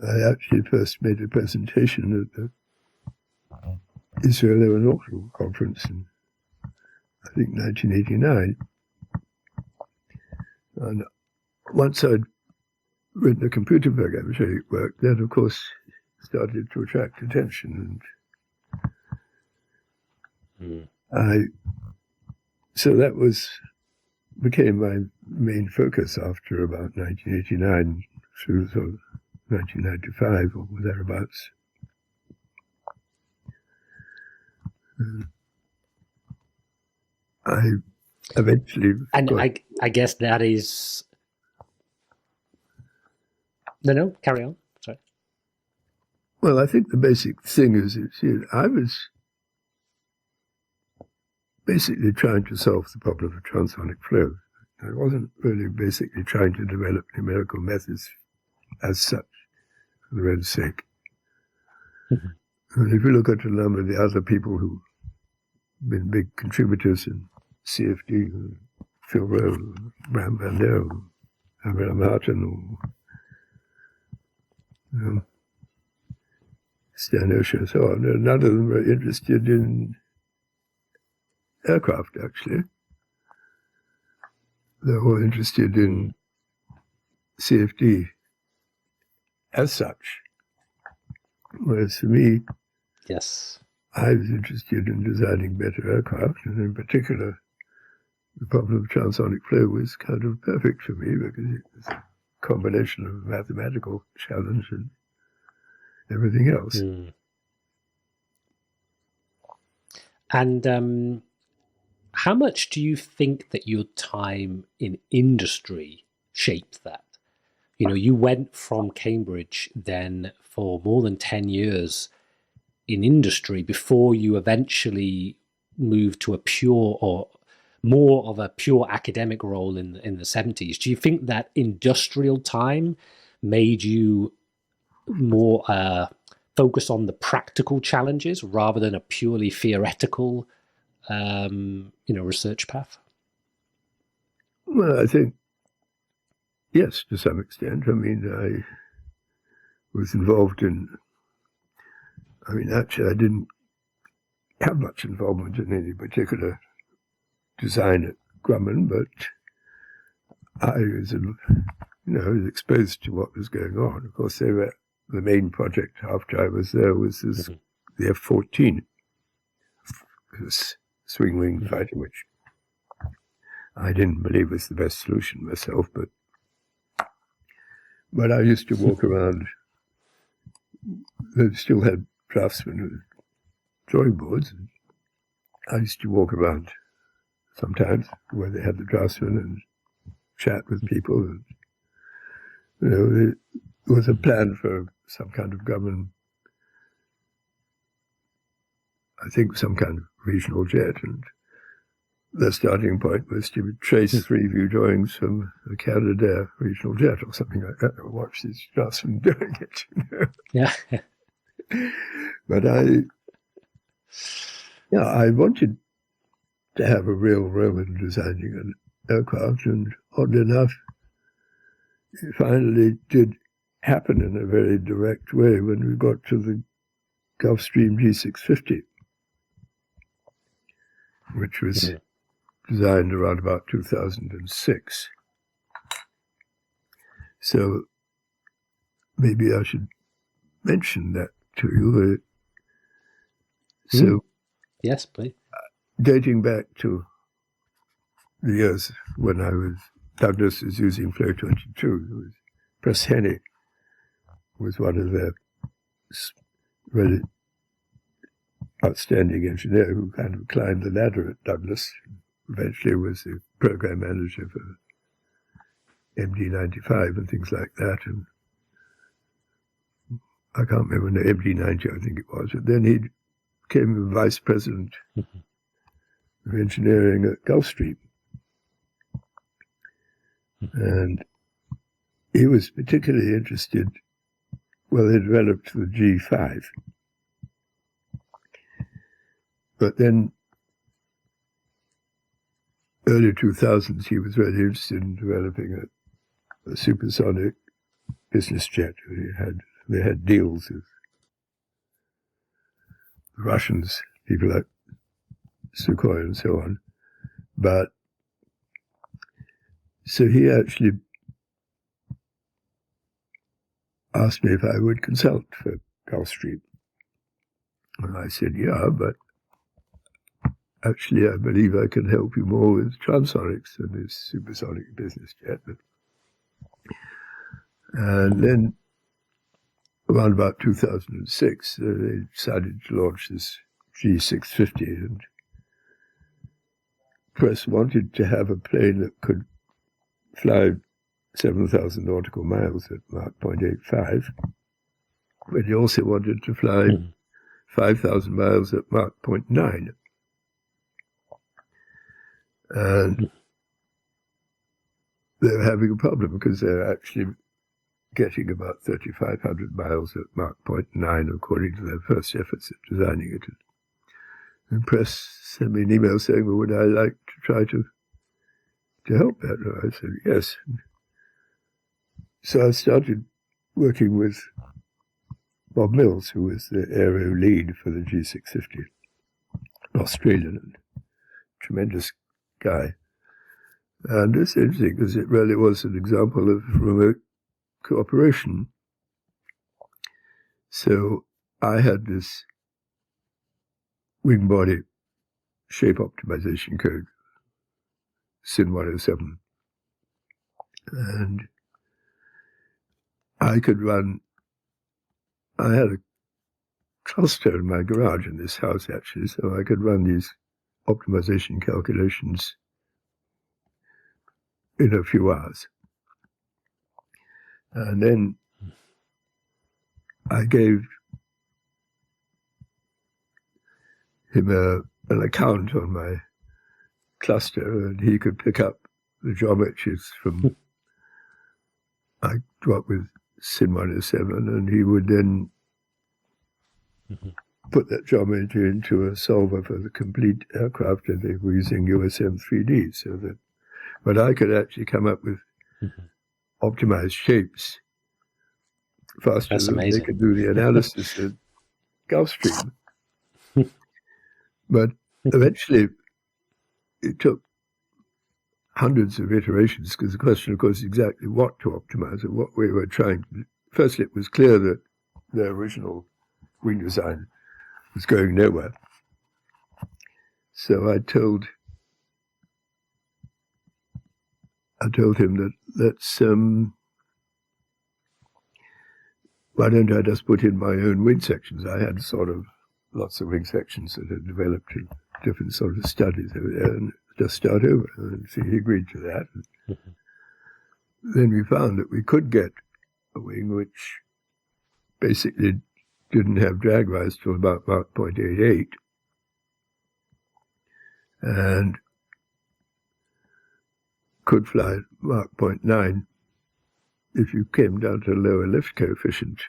I actually first made a presentation at the Israel Aeronautics Conference in, I think, 1989. And once I'd written a computer program showing it worked, that, of course, started to attract attention. And so that became my main focus after about 1989 through sort of 1995 or thereabouts. I eventually... And I guess that is... No, carry on. Sorry. Well, I think the basic thing is, I was basically trying to solve the problem of transonic flow. I wasn't really basically trying to develop numerical methods as such, for their own sake. And if you look at a number of the other people who've been big contributors in CFD, Phil Rowe, Bram Van Der, Abraham Martin, or Stan Osher, and so on, none of them were interested in aircraft, actually. They're all interested in CFD as such. Whereas for me, yes, I was interested in designing better aircraft, and in particular, the problem of transonic flow was kind of perfect for me because it was a combination of mathematical challenge and everything else. And how much do you think that your time in industry shaped that? You know, you went from Cambridge then for more than 10 years in industry before you eventually moved to a pure or more of a pure academic role in the 70s. Do you think that industrial time made you more focus on the practical challenges rather than a purely theoretical research path? Well, I think, yes, to some extent. I mean, I was involved actually I didn't have much involvement in any particular design at Grumman, but I was, exposed to what was going on. Of course, the main project after I was there was the F-14, this swing wing fighter, which I didn't believe was the best solution myself, but I used to walk around. They still had draftsmen with drawing boards. And I used to walk around sometimes where they had the draftsmen and chat with people. And, there was a plan for some kind of government, I think some kind of regional jet, and the starting point was to trace 3 view drawings from a Canadair regional jet or something like that, or watch these guys from doing it, you know. Yeah. But I wanted to have a real role in designing an aircraft, and oddly enough, it finally did happen in a very direct way when we got to the Gulfstream G650, which was designed around about 2006. So maybe I should mention that to you. So, yes, please. Dating back to the years when Douglas was using Flow 22, Press Henny was one of their really outstanding engineer who kind of climbed the ladder at Douglas. Eventually was the program manager for MD-95 and things like that. And I can't remember, no, MD-90 I think it was. But then he became vice president of engineering at Gulfstream. And he was particularly interested, well, he developed the G5. But then, early 2000s, he was really interested in developing a supersonic business jet. They had deals with the Russians, people like Sukhoi and so on. But so he actually asked me if I would consult for Gulfstream. And I said, yeah, but actually I believe I can help you more with transonics than this supersonic business jet. And then around about 2006, they decided to launch this G650, and Press wanted to have a plane that could fly 7,000 nautical miles at Mach 0.85, but he also wanted to fly 5,000 miles at Mach 0.9. And they were having a problem because they're actually getting about 3,500 miles at Mach 0.9 according to their first efforts at designing it. And Press sent me an email saying, well, would I like to try to help that? And I said, yes. So I started working with Bob Mills, who was the aero lead for the G650, an Australian and tremendous guy. And it's interesting because it really was an example of remote cooperation. So I had this wing body shape optimization code, SIN 107, and I had a cluster in my garage in this house actually, so I could run these optimization calculations in a few hours. And then I gave him an account on my cluster, and he could pick up the geometries from I worked with SIN 107, and he would then put that geometry into a solver for the complete aircraft, and they were using USM 3D, so that, but I could actually come up with optimized shapes faster than they could do the analysis at Gulfstream. But eventually, it took hundreds of iterations, because the question, of course, is exactly what to optimize and what we were trying to do. Firstly, it was clear that the original wing design was going nowhere. So I told him that why don't I just put in my own wing sections? I had sort of lots of wing sections that had developed in different sort of studies over there, and just start over. And so he agreed to that. Then we found that we could get a wing which basically didn't have drag rise till about Mach 0.88. And could fly at Mach 0.9 if you came down to a lower lift coefficient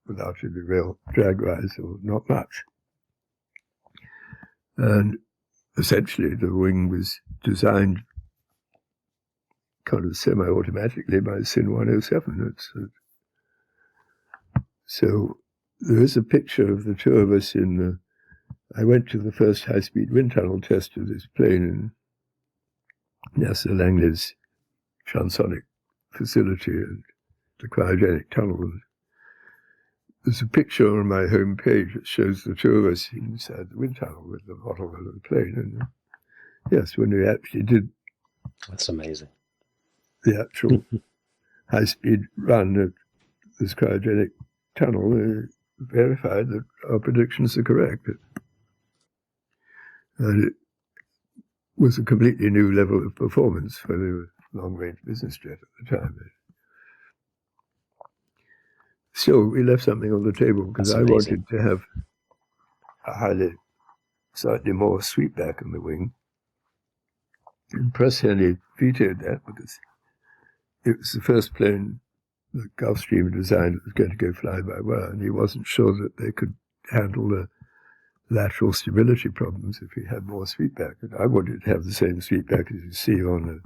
without any real drag rise or not much. And essentially the wing was designed kind of semi-automatically by Sin 107. So there is a picture of the two of us I went to the first high-speed wind tunnel test of this plane in NASA Langley's transonic facility and the cryogenic tunnel. And there's a picture on my home page that shows the two of us inside the wind tunnel with the model of the plane. And yes, when we actually did... That's amazing. The actual high-speed run at this cryogenic tunnel verified that our predictions are correct. And it was a completely new level of performance for the long-range business jet at the time. Still, we left something on the table because I wanted to have a slightly more sweepback on the wing. And Press Henley vetoed that because it was the first plane that Gulfstream designed that was going to go fly-by-wire, and he wasn't sure that they could handle the lateral stability problems if we had more sweepback. And I wanted to have the same sweepback as you see on the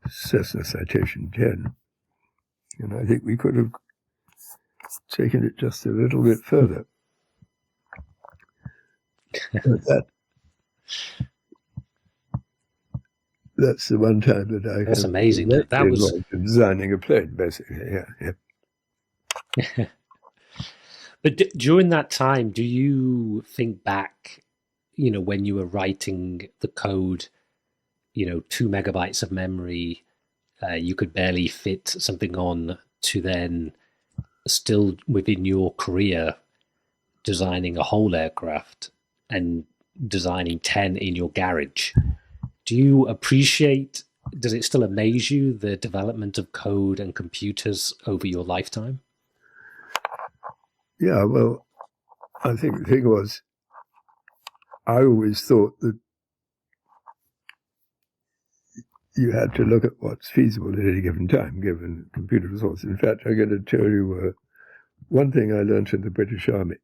Cessna Citation 10. And I think we could have taken it just a little bit further. That's the one time that I That's amazing. That was designing a plane, basically. Yeah. But during that time, do you think back, when you were writing the code, 2 megabytes of memory, you could barely fit something on, to then still within your career designing a whole aircraft and designing 10 in your garage? Do you appreciate, does it still amaze you, the development of code and computers over your lifetime? Yeah, well, I think the thing was, I always thought that you had to look at what's feasible at any given time, given computer resources. In fact, I'm going to tell you one thing I learned in the British Army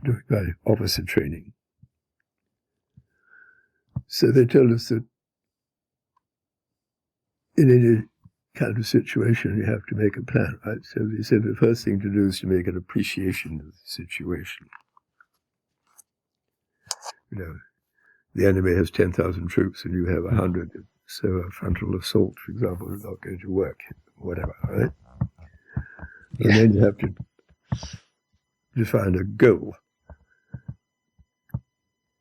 during my officer training. So they told us that in any kind of situation, you have to make a plan, right? So they said the first thing to do is to make an appreciation of the situation. The enemy has 10,000 troops and you have 100. So a frontal assault, for example, is not going to work, whatever, right? And then you have to define a goal.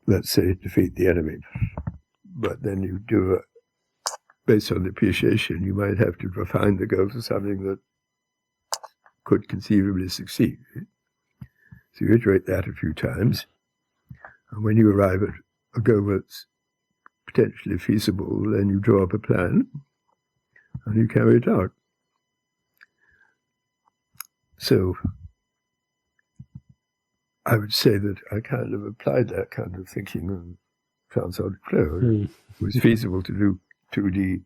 Let's say defeat the enemy. But then you do based on the appreciation, you might have to refine the goal to something that could conceivably succeed. So you iterate that a few times, and when you arrive at a goal that's potentially feasible, then you draw up a plan, and you carry it out. So I would say that I kind of applied that kind of thinking on transonic flow. It was feasible to do 2D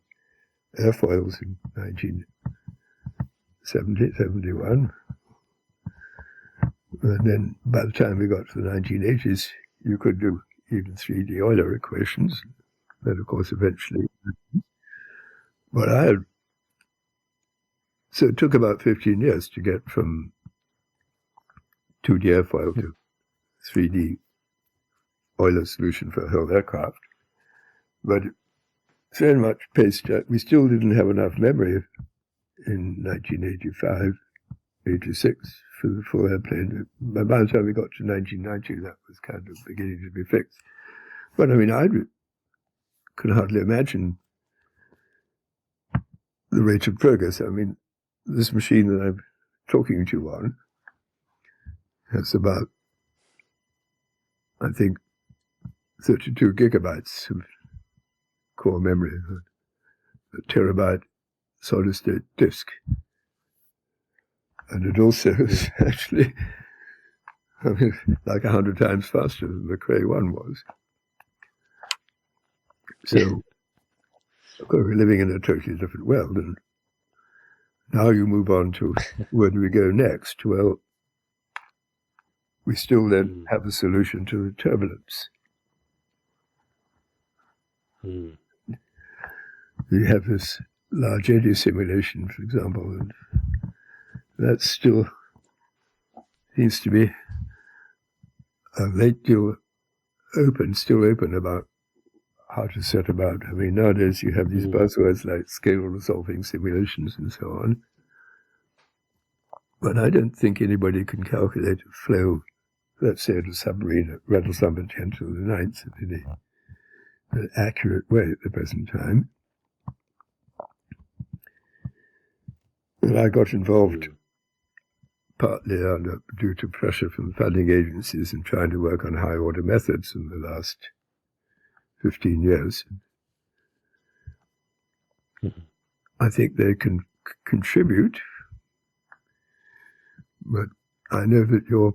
airfoils in 1970, 71. And then by the time we got to the 1980s, you could do even 3D Euler equations. That, of course, eventually. But so it took about 15 years to get from 2D airfoil to 3D Euler solution for a whole aircraft. But very much paced. We still didn't have enough memory in 1985, 86 for the full airplane. By the time we got to 1990, that was kind of beginning to be fixed. But I mean, I could hardly imagine the rate of progress. I mean, this machine that I'm talking to you on has about, I think, 32 gigabytes of core memory, a terabyte solid-state disk. And it also is actually, like 100 times faster than the Cray 1 was. So Of course, we're living in a totally different world, and now you move on to where do we go next? Well, we still then have a solution to the turbulence. You have this large eddy simulation, for example, and that still seems to be a late deal still open about how to set about. I mean, nowadays you have these buzzwords like scale resolving simulations and so on. But I don't think anybody can calculate a flow, let's say, at a submarine at Reynolds number 10 to the 9th in an accurate way at the present time. And I got involved partly due to pressure from funding agencies and trying to work on high-order methods in the last 15 years. I think they can contribute, but I know that you're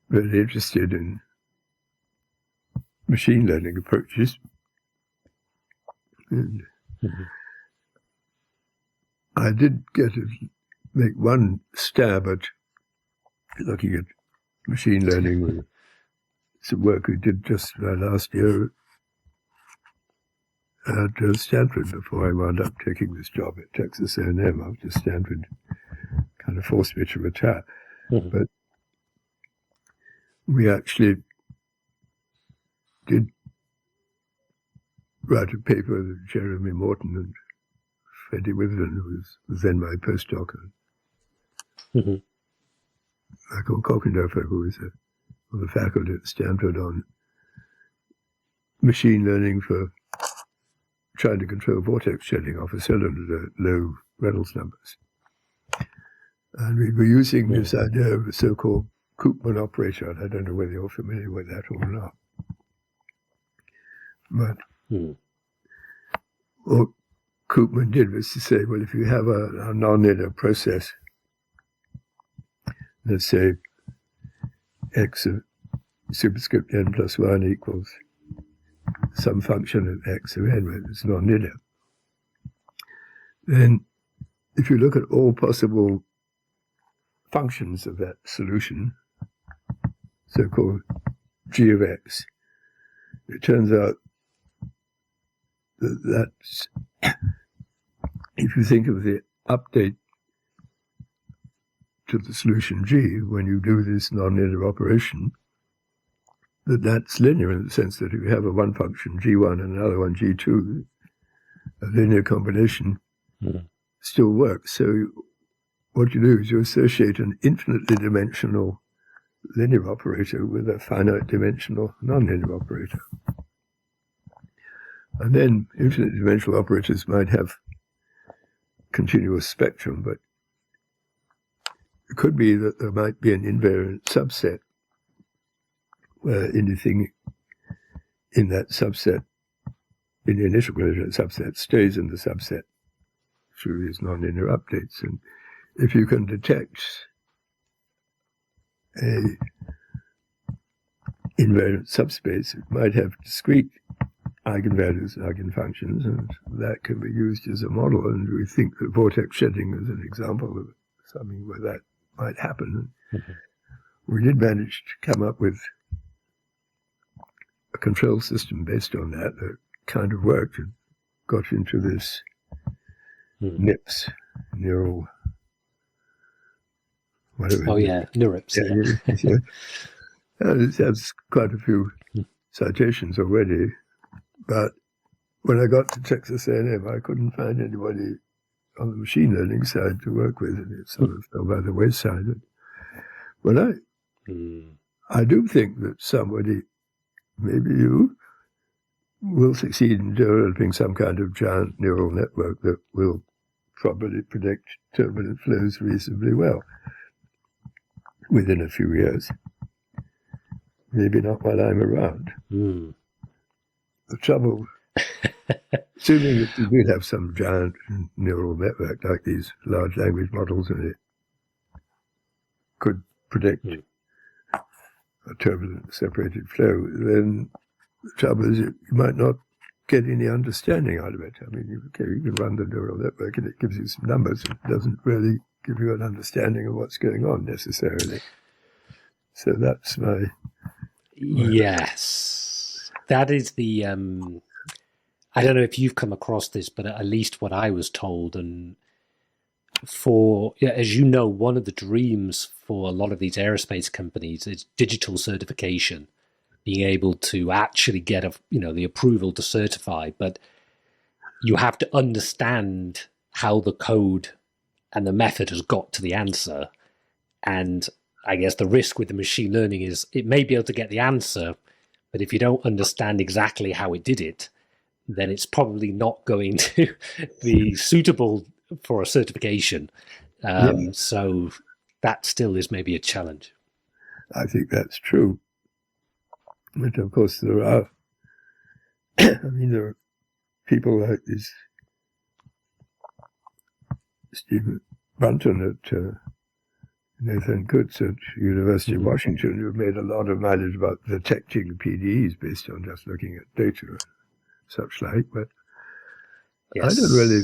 very interested in machine learning approaches. And I did make one stab at looking at machine learning with some work we did just last year at Stanford before I wound up taking this job at Texas A&M after Stanford kind of forced me to retire. But we actually did write a paper with Jeremy Morton and Freddie Witherden, who was then my postdoc, and Michael Kockendorfer, who was on the faculty at Stanford, on machine learning for trying to control vortex shedding off a cylinder at low Reynolds numbers. And we were using this idea of a so-called Koopman operator, and I don't know whether you're familiar with that or not. But what Koopman did was to say, well, if you have a non-linear process, let's say x of superscript n plus 1 equals some function of x of n, where it's non-linear, then if you look at all possible functions of that solution, so-called g of x, it turns out that's, if you think of the update to the solution g, when you do this non-linear operation, that's linear in the sense that if you have a one function g1 and another one g2, a linear combination still works. So what you do is you associate an infinitely dimensional linear operator with a finite dimensional non-linear operator. And then infinite dimensional operators might have continuous spectrum, but it could be that there might be an invariant subset where anything in that subset, in the initial graduate subset, stays in the subset through these nonlinear updates. And if you can detect a invariant subspace, it might have discrete eigenvalues and eigenfunctions, and that can be used as a model. And we think that vortex shedding is an example of something where that might happen. We did manage to come up with a control system based on that kind of worked and got into this NIPS, neural, whatever. Oh yeah, NeurIPS. Yeah. It has quite a few citations already, but when I got to Texas A&M, I couldn't find anybody on the machine learning side to work with, and it sort of fell by the wayside. Well, I do think that somebody, maybe you, will succeed in developing some kind of giant neural network that will probably predict turbulent flows reasonably well within a few years. Maybe not while I'm around. The trouble, assuming that you did have some giant neural network like these large language models, and it could predict a turbulent separated flow, then the trouble is you might not get any understanding out of it. I mean, you can run the neural network and it gives you some numbers. It doesn't really give you an understanding of what's going on necessarily. So that's my... Yes. That is the... I don't know if you've come across this, but at least what I was told, and as you know, one of the dreams for a lot of these aerospace companies is digital certification, being able to actually get the approval to certify, but you have to understand how the code and the method has got to the answer. And I guess the risk with the machine learning is it may be able to get the answer, but if you don't understand exactly how it did it, then it's probably not going to be suitable for a certification. So that still is maybe a challenge. I think that's true. But of course there are, there are people like this Stephen Brunton at Nathan Kutz at University of Washington, who made a lot of mileage about detecting PDEs based on just looking at data, such like. But yes. I don't really,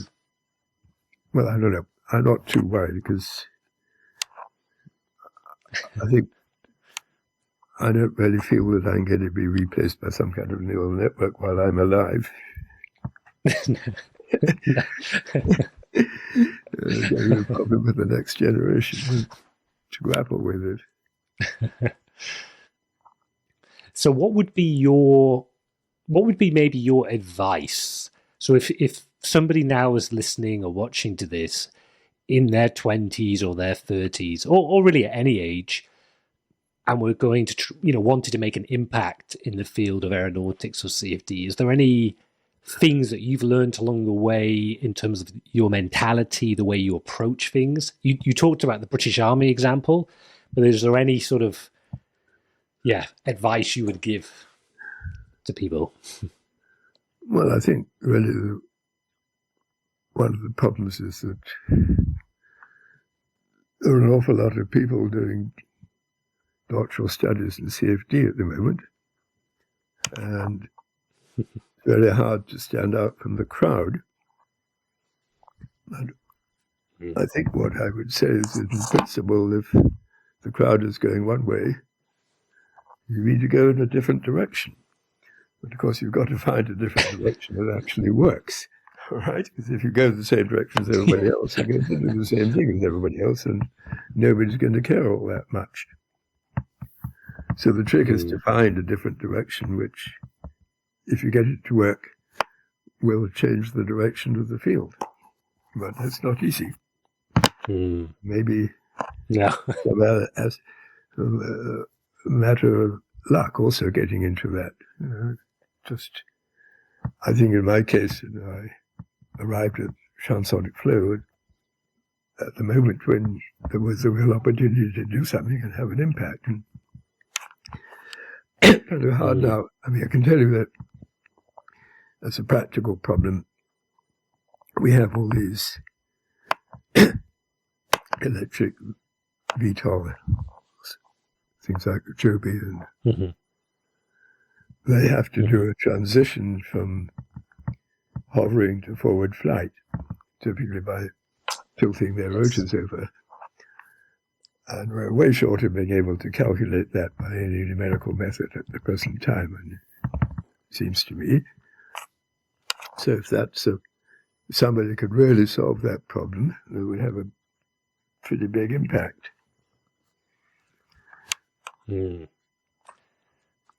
I don't know. I'm not too worried because I think I don't really feel that I'm going to be replaced by some kind of neural network while I'm alive. There's a problem with the next generation to grapple with it. So what would be maybe your advice? So if somebody now is listening or watching to this in their 20s or their 30s, or really at any age, and we're going to, wanted to make an impact in the field of aeronautics or CFD, is there any things that you've learned along the way in terms of your mentality, the way you approach things? You talked about the British Army example, but is there any sort of, advice you would give to people? Well, I think really one of the problems is that there are an awful lot of people doing doctoral studies in CFD at the moment, and it's very hard to stand out from the crowd. And I think what I would say is that in principle, if the crowd is going one way, you need to go in a different direction. But of course, you've got to find a different direction that actually works, all right? Because if you go the same direction as everybody else, you're going to do the same thing as everybody else, and nobody's going to care all that much. So the trick is to find a different direction, which, if you get it to work, will change the direction of the field. But it's not easy. Maybe as a matter of luck also getting into that. I think in my case, I arrived at transonic flow at the moment when there was a real opportunity to do something and have an impact. And kind of hard now. I mean, I can tell you that as a practical problem, we have all these electric VTOL things like Joby, and they have to do a transition from hovering to forward flight, typically by tilting their rotors over. And we're way short of being able to calculate that by any numerical method at the present time, and it seems to me. So if somebody could really solve that problem, it would have a pretty big impact.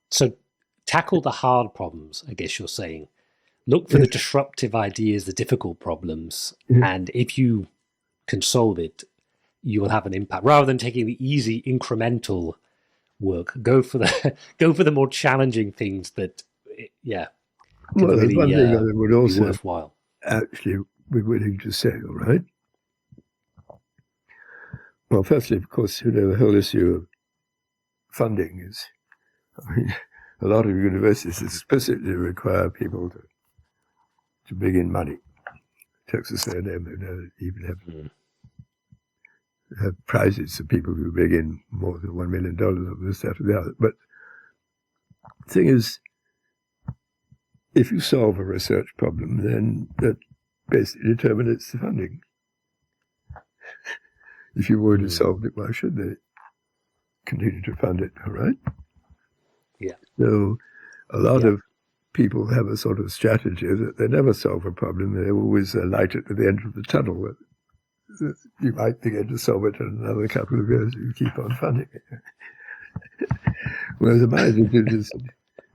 So tackle the hard problems, I guess you're saying. Look for the disruptive ideas, the difficult problems, and if you can solve it, you will have an impact. Rather than taking the easy incremental work, go for the more challenging things that, well, really, one thing I would also be worthwhile. Actually be willing to say, all right. Well, firstly, of course, the whole issue of funding is, a lot of universities explicitly require people to bring in money. Texas A&M, they even have prizes for people who bring in more than $1 million of this, that, or the other. But the thing is, if you solve a research problem, then that basically determines the funding. If you've already solved it, why should they continue to fund it, all right? Yeah. So a lot of people have a sort of strategy that they never solve a problem. They always light at the end of the tunnel. You might begin to solve it in another couple of years if you keep on funding it. Whereas my attitude is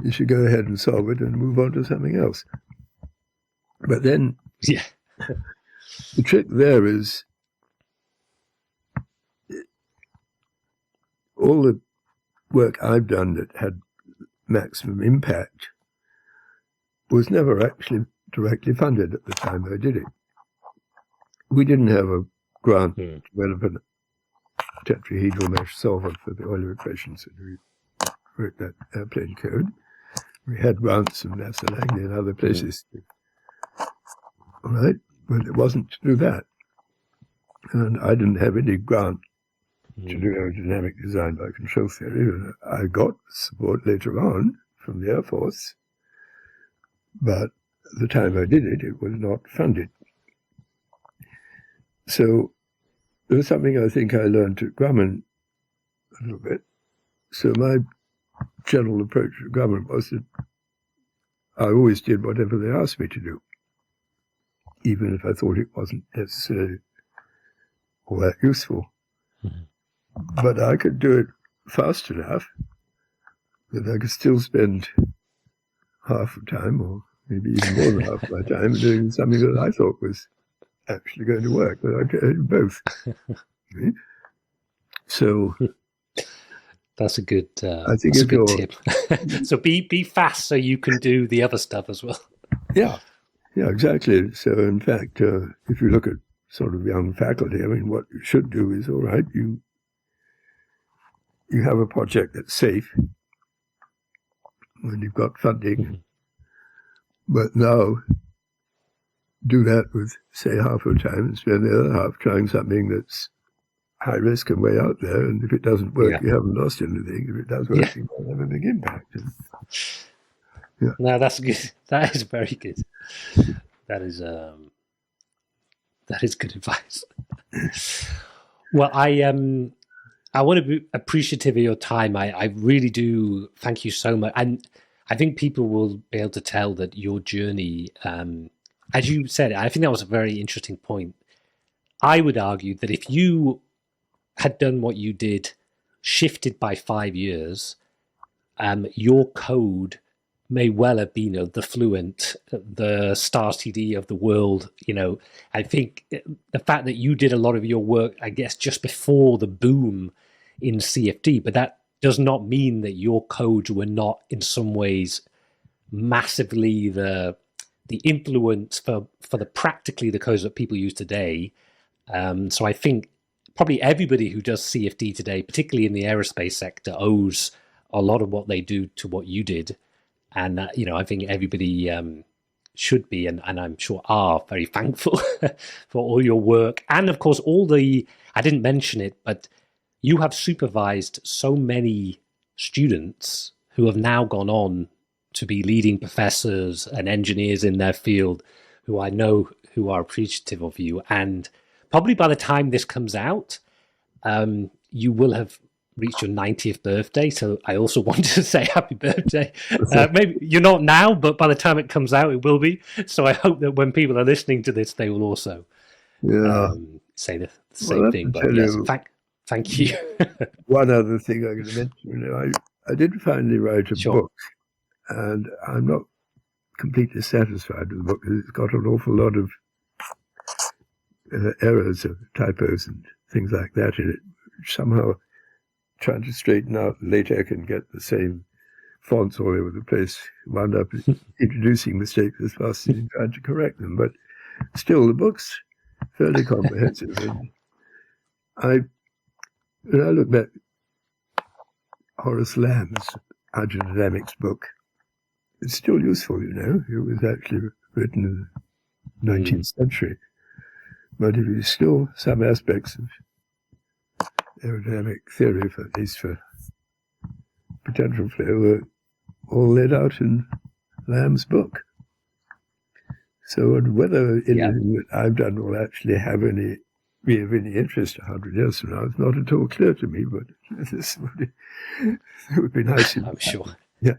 you should go ahead and solve it and move on to something else. But then the trick there is all the work I've done that had maximum impact was never actually directly funded at the time I did it. We didn't have a grant to develop a tetrahedral mesh solver for the Euler equations, and we wrote that airplane code. We had grants from NASA Langley and other places. All right, but it wasn't to do that. And I didn't have any grant to do aerodynamic design by control theory. And I got support later on from the Air Force, but at the time I did it, it was not funded. So there was something I think I learned at Grumman a little bit. So my general approach to Grumman was that I always did whatever they asked me to do, even if I thought it wasn't necessarily all that useful. But I could do it fast enough that I could still spend half the time, or maybe even more than half my time, doing something that I thought was actually going to work. But I did both. So that's a good. I think that's a good tip. So be fast, so you can do the other stuff as well. Yeah, exactly. So in fact, if you look at sort of young faculty, I mean, what you should do is, all right, you have a project that's safe when you've got funding, but now do that with, say, half the time and spend the other half trying something that's high risk and way out there. And if it doesn't work, you haven't lost anything. If it does work, you might have a big impact. No, that's good. That is very good. That is good advice. Well, I want to be appreciative of your time. I really do. Thank you so much. And I think people will be able to tell that your journey, as you said, I think that was a very interesting point. I would argue that if you had done what you did, shifted by 5 years, your code may well have been the Fluent, the Star CD of the world. I think the fact that you did a lot of your work, I guess, just before the boom in CFD, but that does not mean that your codes were not in some ways massively the influence for the practically the codes that people use today. So I think probably everybody who does CFD today, particularly in the aerospace sector, owes a lot of what they do to what you did. And, I think everybody should be, and I'm sure are, very thankful for all your work. And, of course, I didn't mention it, but you have supervised so many students who have now gone on to be leading professors and engineers in their field, who I know who are appreciative of you. And probably by the time this comes out, you will have reached your 90th birthday. So I also wanted to say happy birthday. Maybe you're not now, but by the time it comes out, it will be. So I hope that when people are listening to this, they will also say the same thing. But yes, thank you. One other thing I'm going to mention, I did finally write a book, and I'm not completely satisfied with the book because it's got an awful lot of errors of typos and things like that in it. Somehow trying to straighten out LaTeX and get the same fonts all over the place, wound up introducing mistakes as fast as you tried to correct them. But still, the book's fairly comprehensive. And when I look back, Horace Lamb's Aerodynamics book, it's still useful, It was actually written in the 19th century. But if you still, some aspects of aerodynamic theory, at least for potential flow, were all laid out in Lamb's book. So whether anything that I've done will actually be of any interest 100 years from now is not at all clear to me, but it would be nice. I'm sure. Yeah.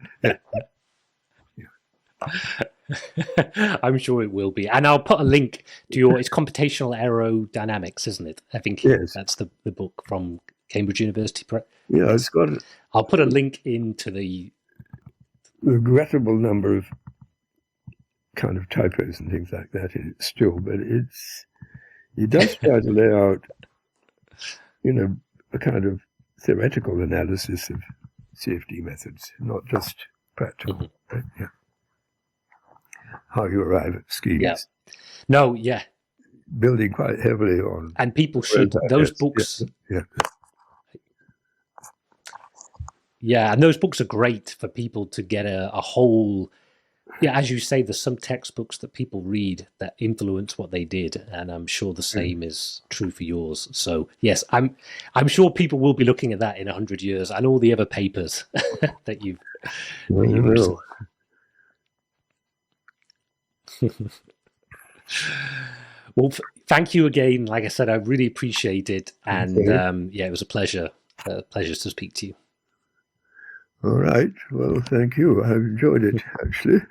I'm sure it will be. And I'll put a link to it's Computational Aerodynamics, isn't it? I think that's the book from Cambridge University. Yeah, it's got. I'll put a link into the regrettable number of kind of typos and things like that in it still, but it does try to lay out, a kind of theoretical analysis of CFD methods, not just practical. But, how you arrive at schemes. Yeah. No, yeah. Building quite heavily on. And people should. Those books. Yeah, and those books are great for people to get a whole. Yeah, as you say, there's some textbooks that people read that influence what they did, and I'm sure the same is true for yours. So yes, I'm sure people will be looking at that in 100 years and all the other papers that you've written. Well, thank you again. Like I said, I really appreciate it, and it was a pleasure to speak to you. All right. Well, thank you. I've enjoyed it, actually.